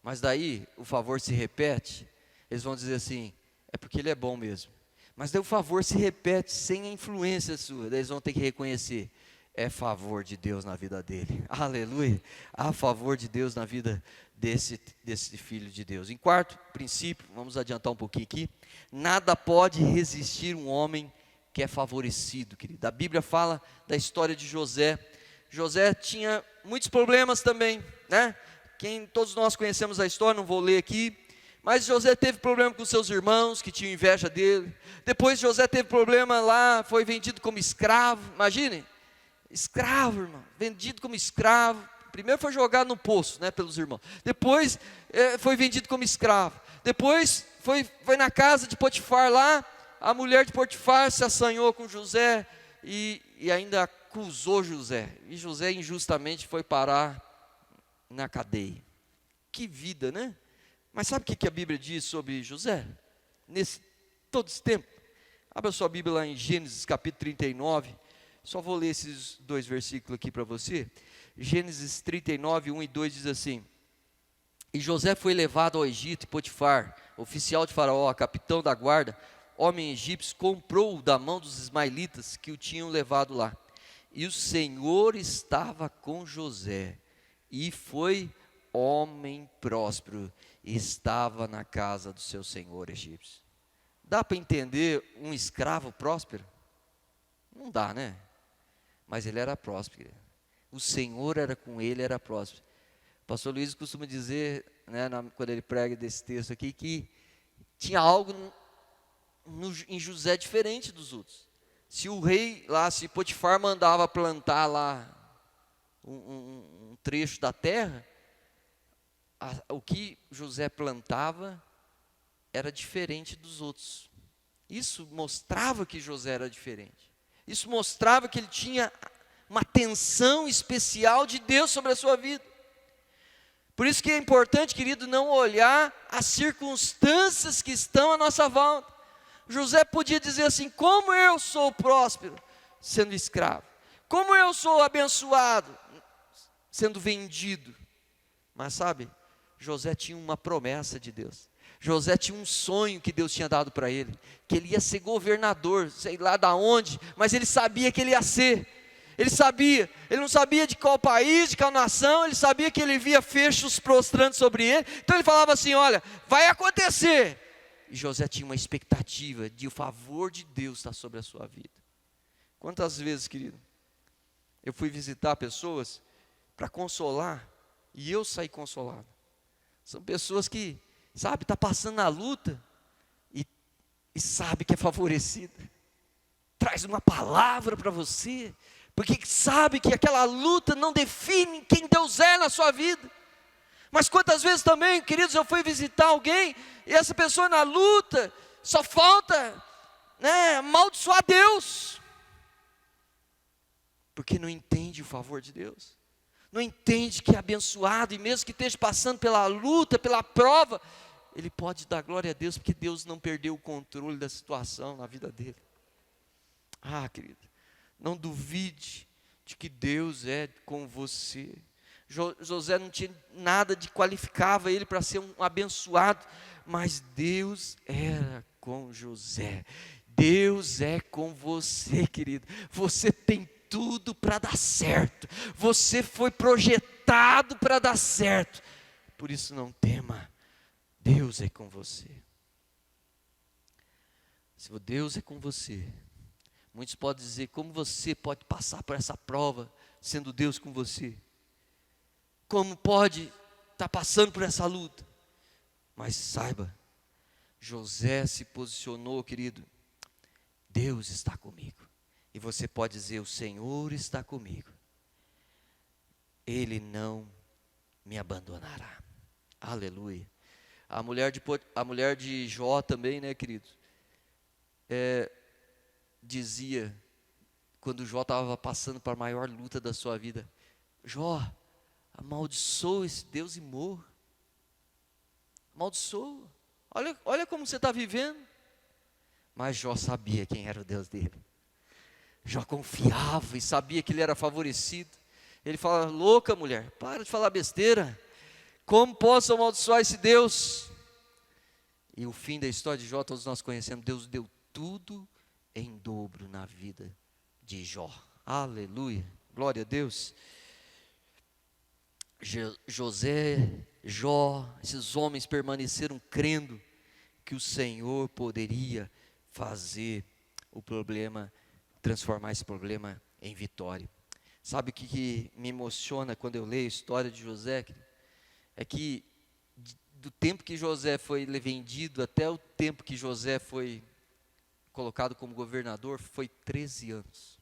S2: mas daí o favor se repete, eles vão dizer assim, é porque ele é bom mesmo. Mas daí o favor se repete sem a influência sua, daí eles vão ter que reconhecer, é favor de Deus na vida dele, aleluia, há favor de Deus na vida desse filho de Deus. Em quarto princípio, vamos adiantar um pouquinho aqui, nada pode resistir um homem que é favorecido, querido. A Bíblia fala da história de José. José tinha muitos problemas também, né? Todos nós conhecemos a história, não vou ler aqui, mas José teve problema com seus irmãos, que tinham inveja dele. Depois José teve problema lá, foi vendido como escravo, imagine, escravo, irmão, vendido como escravo. Primeiro foi jogado no poço, né, pelos irmãos. Depois foi vendido como escravo. Depois foi na casa de Potifar lá. A mulher de Potifar se assanhou com José e ainda acusou José. E José injustamente foi parar na cadeia. Que vida, né? Mas sabe o que a Bíblia diz sobre José? Todo esse tempo. Abra sua Bíblia lá em Gênesis capítulo 39. Só vou ler esses 2 versículos aqui para você. Gênesis 39, 1 e 2 diz assim: E José foi levado ao Egito, e Potifar, oficial de Faraó, capitão da guarda, homem egípcio, comprou-o da mão dos ismaelitas que o tinham levado lá. E o Senhor estava com José, e foi homem próspero, e estava na casa do seu senhor egípcio. Dá para entender um escravo próspero? Não dá, né? Mas ele era próspero. O Senhor era com ele, era próspero. O pastor Luiz costuma dizer, né, quando ele prega desse texto aqui, que tinha algo em José diferente dos outros. Se o rei lá, se Potifar mandava plantar lá um trecho da terra, o que José plantava era diferente dos outros. Isso mostrava que José era diferente. Isso mostrava que ele tinha uma atenção especial de Deus sobre a sua vida. Por isso que é importante, querido, não olhar as circunstâncias que estão à nossa volta. José podia dizer assim, como eu sou próspero sendo escravo, como eu sou abençoado sendo vendido. Mas sabe, José tinha uma promessa de Deus. José tinha um sonho que Deus tinha dado para ele, que ele ia ser governador, sei lá da onde, mas ele sabia que ele ia ser. Ele sabia, ele não sabia de qual país, de qual nação, ele sabia que ele via fechos prostrando sobre ele, então ele falava assim, olha, vai acontecer. E José tinha uma expectativa de o favor de Deus estar sobre a sua vida. Quantas vezes, querido, eu fui visitar pessoas para consolar, e eu saí consolado. São pessoas que, sabe, está passando na luta, e sabe que é favorecida. Traz uma palavra para você, porque sabe que aquela luta não define quem Deus é na sua vida. Mas quantas vezes também, queridos, eu fui visitar alguém, e essa pessoa na luta, só falta, né, amaldiçoar Deus, porque não entende o favor de Deus, não entende que é abençoado, e mesmo que esteja passando pela luta, pela prova, ele pode dar glória a Deus, porque Deus não perdeu o controle da situação na vida dele. Ah, querido, não duvide de que Deus é com você. José não tinha nada de qualificava ele para ser um abençoado, mas Deus era com José. Deus é com você, querido. Você tem tudo para dar certo. Você foi projetado para dar certo. Por isso não tema. Deus é com você. Se Deus é com você, muitos podem dizer, como você pode passar por essa prova, sendo Deus com você? Como pode estar passando por essa luta? Mas saiba, José se posicionou, querido, Deus está comigo. E você pode dizer, o Senhor está comigo. Ele não me abandonará. Aleluia. A mulher de Jó também, né, querido? dizia, quando Jó estava passando para a maior luta da sua vida: Jó, amaldiçoa esse Deus e morra. Amaldiçoa. Olha como você está vivendo. Mas Jó sabia quem era o Deus dele. Jó confiava e sabia que ele era favorecido. Ele fala: louca mulher, para de falar besteira. Como posso amaldiçoar esse Deus? E o fim da história de Jó todos nós conhecemos. Deus deu tudo em dobro na vida de Jó. Aleluia, glória a Deus. José, Jó, esses homens permaneceram crendo que o Senhor poderia fazer o problema, transformar esse problema em vitória. Sabe o que me emociona quando eu leio a história de José? É que do tempo que José foi vendido até o tempo que José foi colocado como governador, foi 13 anos.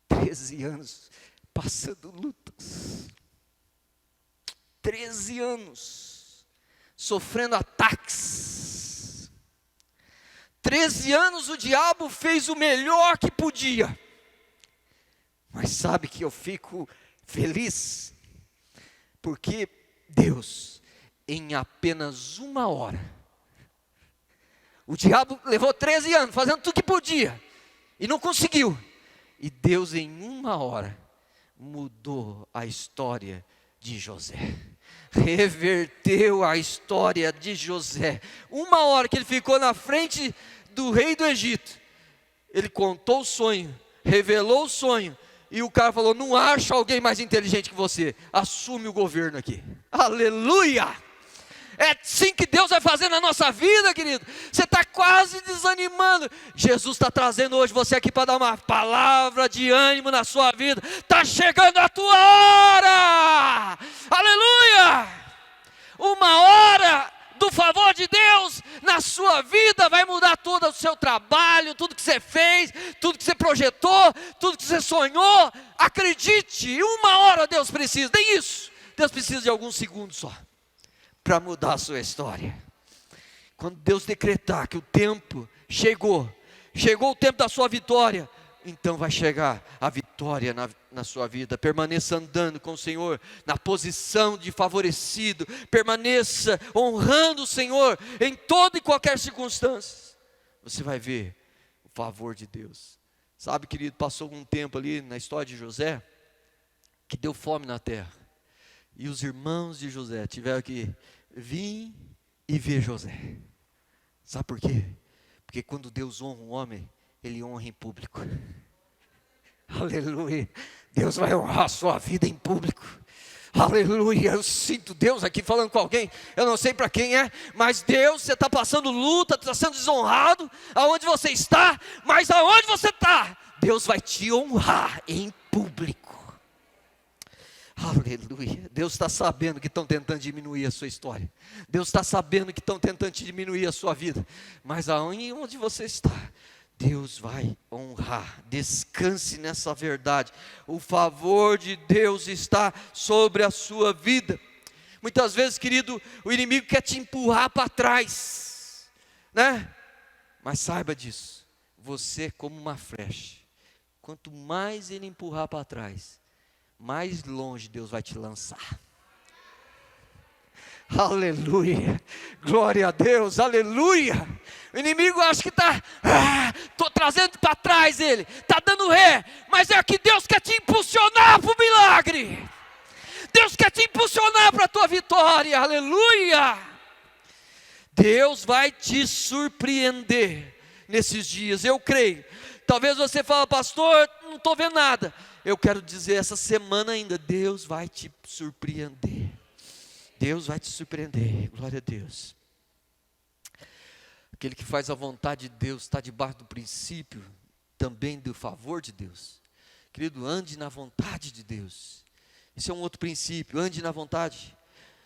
S2: 13 anos passando lutas. 13 anos sofrendo ataques. 13 anos o diabo fez o melhor que podia. Mas sabe que eu fico feliz? Porque Deus, em apenas uma hora, o diabo levou 13 anos fazendo tudo que podia e não conseguiu. E Deus em uma hora mudou a história de José. Reverteu a história de José. Uma hora que ele ficou na frente do rei do Egito, ele contou o sonho, revelou o sonho, e o cara falou: não acho alguém mais inteligente que você, assume o governo aqui. Aleluia! É assim que Deus vai fazer na nossa vida, querido. Você está quase desanimando. Jesus está trazendo hoje você aqui para dar uma palavra de ânimo na sua vida. Está chegando a tua hora. Aleluia! Uma hora do favor de Deus na sua vida vai mudar todo o seu trabalho, tudo que você fez, tudo que você projetou, tudo que você sonhou. Acredite, uma hora Deus precisa, nem isso. Deus precisa de alguns segundos só para mudar a sua história. Quando Deus decretar que o tempo chegou o tempo da sua vitória, então vai chegar a vitória na sua vida. Permaneça andando com o Senhor na posição de favorecido, permaneça honrando o Senhor em toda e qualquer circunstância. Você vai ver o favor de Deus. Sabe, querido, passou um tempo ali na história de José, que deu fome na terra, e os irmãos de José tiveram que vir e ver José. Sabe por quê? Porque quando Deus honra um homem, Ele honra em público. Aleluia. Deus vai honrar a sua vida em público. Aleluia. Eu sinto Deus aqui falando com alguém. Eu não sei para quem é, mas Deus, você está passando luta, está sendo desonrado aonde você está, mas aonde você está, Deus vai te honrar em público. Aleluia. Deus está sabendo que estão tentando diminuir a sua história. Deus está sabendo que estão tentando diminuir a sua vida. Mas aonde você está, Deus vai honrar. Descanse nessa verdade. O favor de Deus está sobre a sua vida. Muitas vezes, querido, o inimigo quer te empurrar para trás, né? Mas saiba disso. Você é como uma flecha. Quanto mais ele empurrar para trás, mais longe Deus vai te lançar. Aleluia, glória a Deus, aleluia. O inimigo acha que está estou trazendo para trás ele, está dando ré, mas é que Deus quer te impulsionar para o milagre. Deus quer te impulsionar para a tua vitória, aleluia. Deus vai te surpreender nesses dias, eu creio. Talvez você fale: pastor, não estou vendo nada. Eu quero dizer, essa semana ainda, Deus vai te surpreender. Deus vai te surpreender, glória a Deus. Aquele que faz a vontade de Deus está debaixo do princípio também do favor de Deus. Querido, ande na vontade de Deus. Esse é um outro princípio, ande na vontade.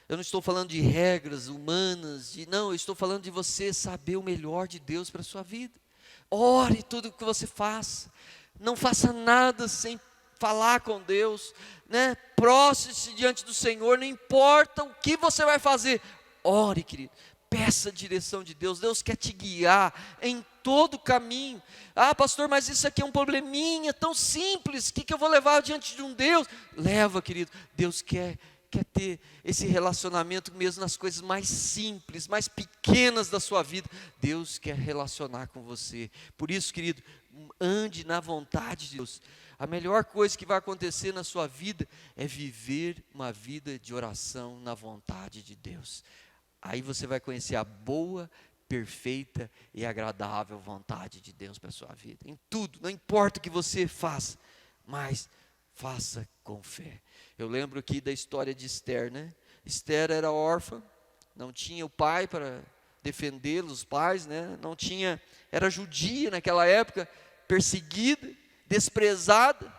S2: Eu não estou falando de regras humanas, não, eu estou falando de você saber o melhor de Deus para a sua vida. Ore tudo o que você faça, não faça nada sem falar com Deus, né? Prostre-se diante do Senhor, não importa o que você vai fazer, ore, querido, Peça a direção de Deus. Deus quer te guiar em todo o caminho. Ah, pastor, mas isso aqui é um probleminha tão simples, o que eu vou levar diante de um Deus? Leva, querido. Deus quer ter esse relacionamento mesmo nas coisas mais simples, mais pequenas da sua vida. Deus quer relacionar com você. Por isso, querido, ande na vontade de Deus. A melhor coisa que vai acontecer na sua vida é viver uma vida de oração na vontade de Deus. Aí você vai conhecer a boa, perfeita e agradável vontade de Deus para a sua vida. Em tudo, não importa o que você faça, mas faça com fé. Eu lembro aqui da história de Esther, né? Esther era órfã, não tinha o pai para defendê-la, os pais, né? Não tinha, era judia naquela época, perseguida, desprezada.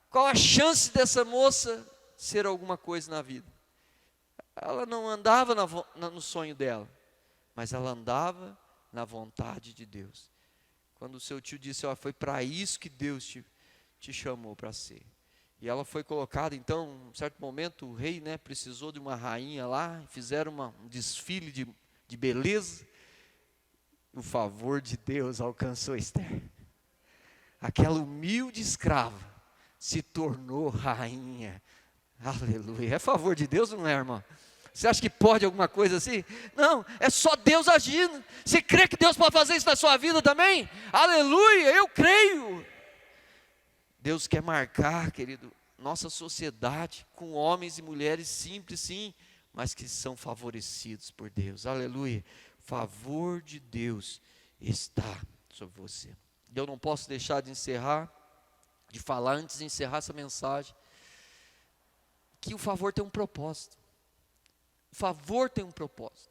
S2: Qual a chance dessa moça ser alguma coisa na vida? Ela não andava no sonho dela, mas ela andava na vontade de Deus. Quando o seu tio disse, ó, foi para isso que Deus te chamou para ser. E ela foi colocada, então, em um certo momento, o rei, né, precisou de uma rainha lá, fizeram um desfile de beleza. O favor de Deus alcançou Esther. Aquela humilde escrava se tornou rainha. Aleluia. É favor de Deus ou não é, irmão? Você acha que pode alguma coisa assim? Não, é só Deus agindo. Você crê que Deus pode fazer isso na sua vida também? Aleluia, eu creio. Deus quer marcar, querido, nossa sociedade com homens e mulheres simples, sim, mas que são favorecidos por Deus. Aleluia. Favor de Deus está sobre você. Eu não posso deixar de falar antes de encerrar essa mensagem, que o favor tem um propósito. O favor tem um propósito.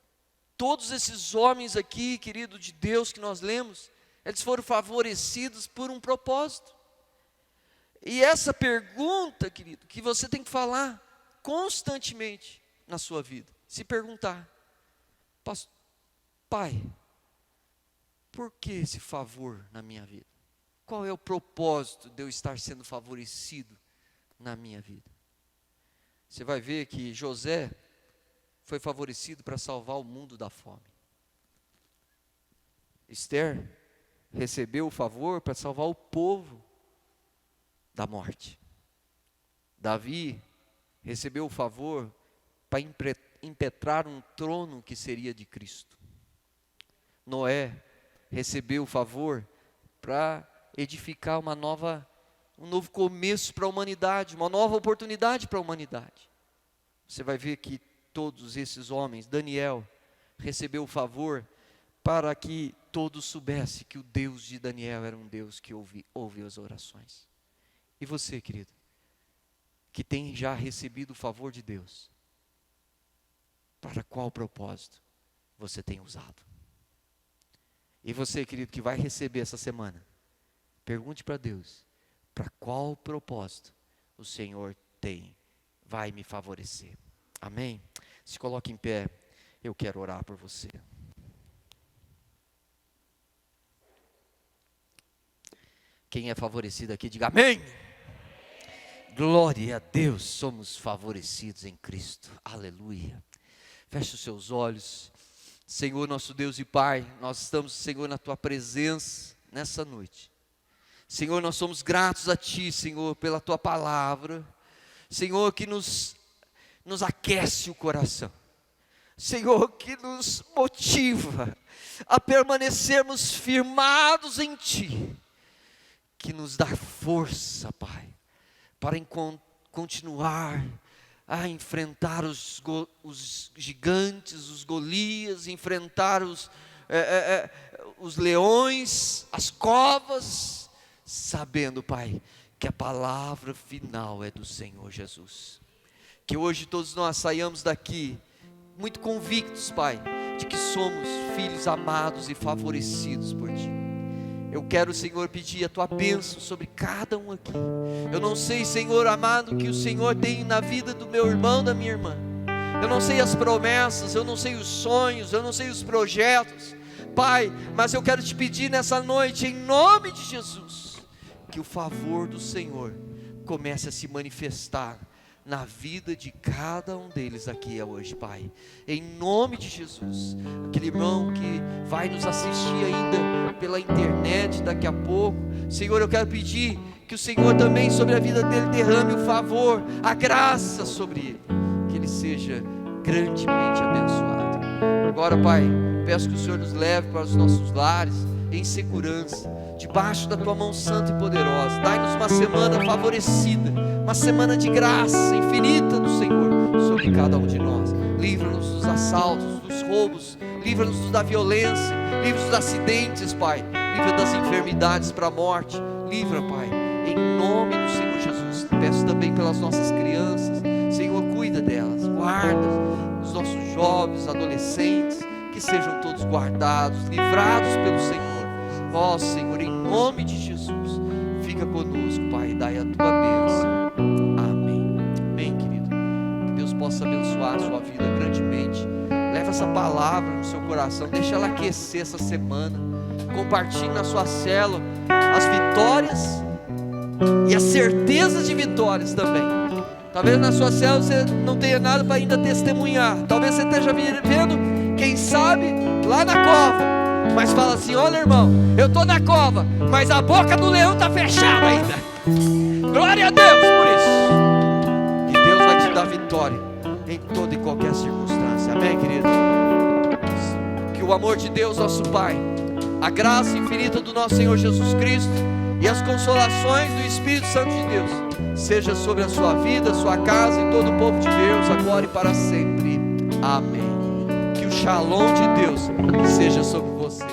S2: Todos esses homens aqui, querido, de Deus que nós lemos, eles foram favorecidos por um propósito. E essa pergunta, querido, que você tem que falar constantemente na sua vida, se perguntar, Pai, por que esse favor na minha vida? Qual é o propósito de eu estar sendo favorecido na minha vida? Você vai ver que José foi favorecido para salvar o mundo da fome. Esther recebeu o favor para salvar o povo da morte. Davi recebeu o favor para impetrar um trono que seria de Cristo. Noé recebeu o favor para edificar um novo começo para a humanidade, uma nova oportunidade para a humanidade. Você vai ver que todos esses homens, Daniel, recebeu o favor para que todos soubessem que o Deus de Daniel era um Deus que ouve as orações. E você, querido, que tem já recebido o favor de Deus, para qual propósito você tem usado? E você, querido, que vai receber essa semana, pergunte para Deus, para qual propósito o Senhor vai me favorecer. Amém? Se coloque em pé, eu quero orar por você. Quem é favorecido aqui, diga amém. Glória a Deus, somos favorecidos em Cristo. Aleluia. Feche os seus olhos. Senhor, nosso Deus e Pai, nós estamos, Senhor, na Tua presença nessa noite. Senhor, nós somos gratos a Ti, Senhor, pela Tua palavra. Senhor, que nos aquece o coração. Senhor, que nos motiva a permanecermos firmados em Ti. Que nos dá força, Pai, para continuar a enfrentar os gigantes, os Golias, enfrentar os leões, as covas, sabendo, Pai, que a palavra final é do Senhor Jesus. Que hoje todos nós saiamos daqui muito convictos, Pai, de que somos filhos amados e favorecidos por Ti. Eu quero, Senhor, pedir a Tua bênção sobre cada um aqui. Eu não sei, Senhor amado, o que o Senhor tem na vida do meu irmão, da minha irmã. Eu não sei as promessas, eu não sei os sonhos, eu não sei os projetos, Pai, mas eu quero Te pedir nessa noite, em nome de Jesus, que o favor do Senhor comece a se manifestar na vida de cada um deles aqui hoje, Pai, em nome de Jesus. Aquele irmão que vai nos assistir ainda pela internet daqui a pouco, Senhor, eu quero pedir que o Senhor também sobre a vida dele derrame o favor, a graça sobre ele, que ele seja grandemente abençoado. Agora, Pai, peço que o Senhor nos leve para os nossos lares em segurança, debaixo da Tua mão santa e poderosa. Dai-nos uma semana favorecida, uma semana de graça infinita do Senhor sobre cada um de nós. Livra-nos dos assaltos, dos roubos, livra-nos da violência, livra-nos dos acidentes, Pai, livra das enfermidades para a morte. Livra, Pai, em nome do Senhor Jesus. Peço também pelas nossas crianças, Senhor, cuida delas, guarda os nossos jovens, adolescentes, que sejam todos guardados, livrados pelo Senhor. Ó Senhor, em nome de Jesus, fica conosco, Pai, dai a Tua bênção. Amém. Amém, querido. Que Deus possa abençoar a sua vida grandemente. Leva essa palavra no seu coração, deixa ela aquecer essa semana. Compartilhe na sua célula as vitórias e as certezas de vitórias também. Talvez na sua célula você não tenha nada para ainda testemunhar. Talvez você esteja vendo, quem sabe, lá na cova. Mas fala assim: olha, irmão, eu estou na cova, mas a boca do leão está fechada ainda. Glória a Deus por isso. E Deus vai te dar vitória em toda e qualquer circunstância. Amém, querido? Que o amor de Deus, nosso Pai, a graça infinita do nosso Senhor Jesus Cristo e as consolações do Espírito Santo de Deus seja sobre a sua vida, sua casa e todo o povo de Deus, agora e para sempre. Amém. Que o Shalom de Deus seja sobre você.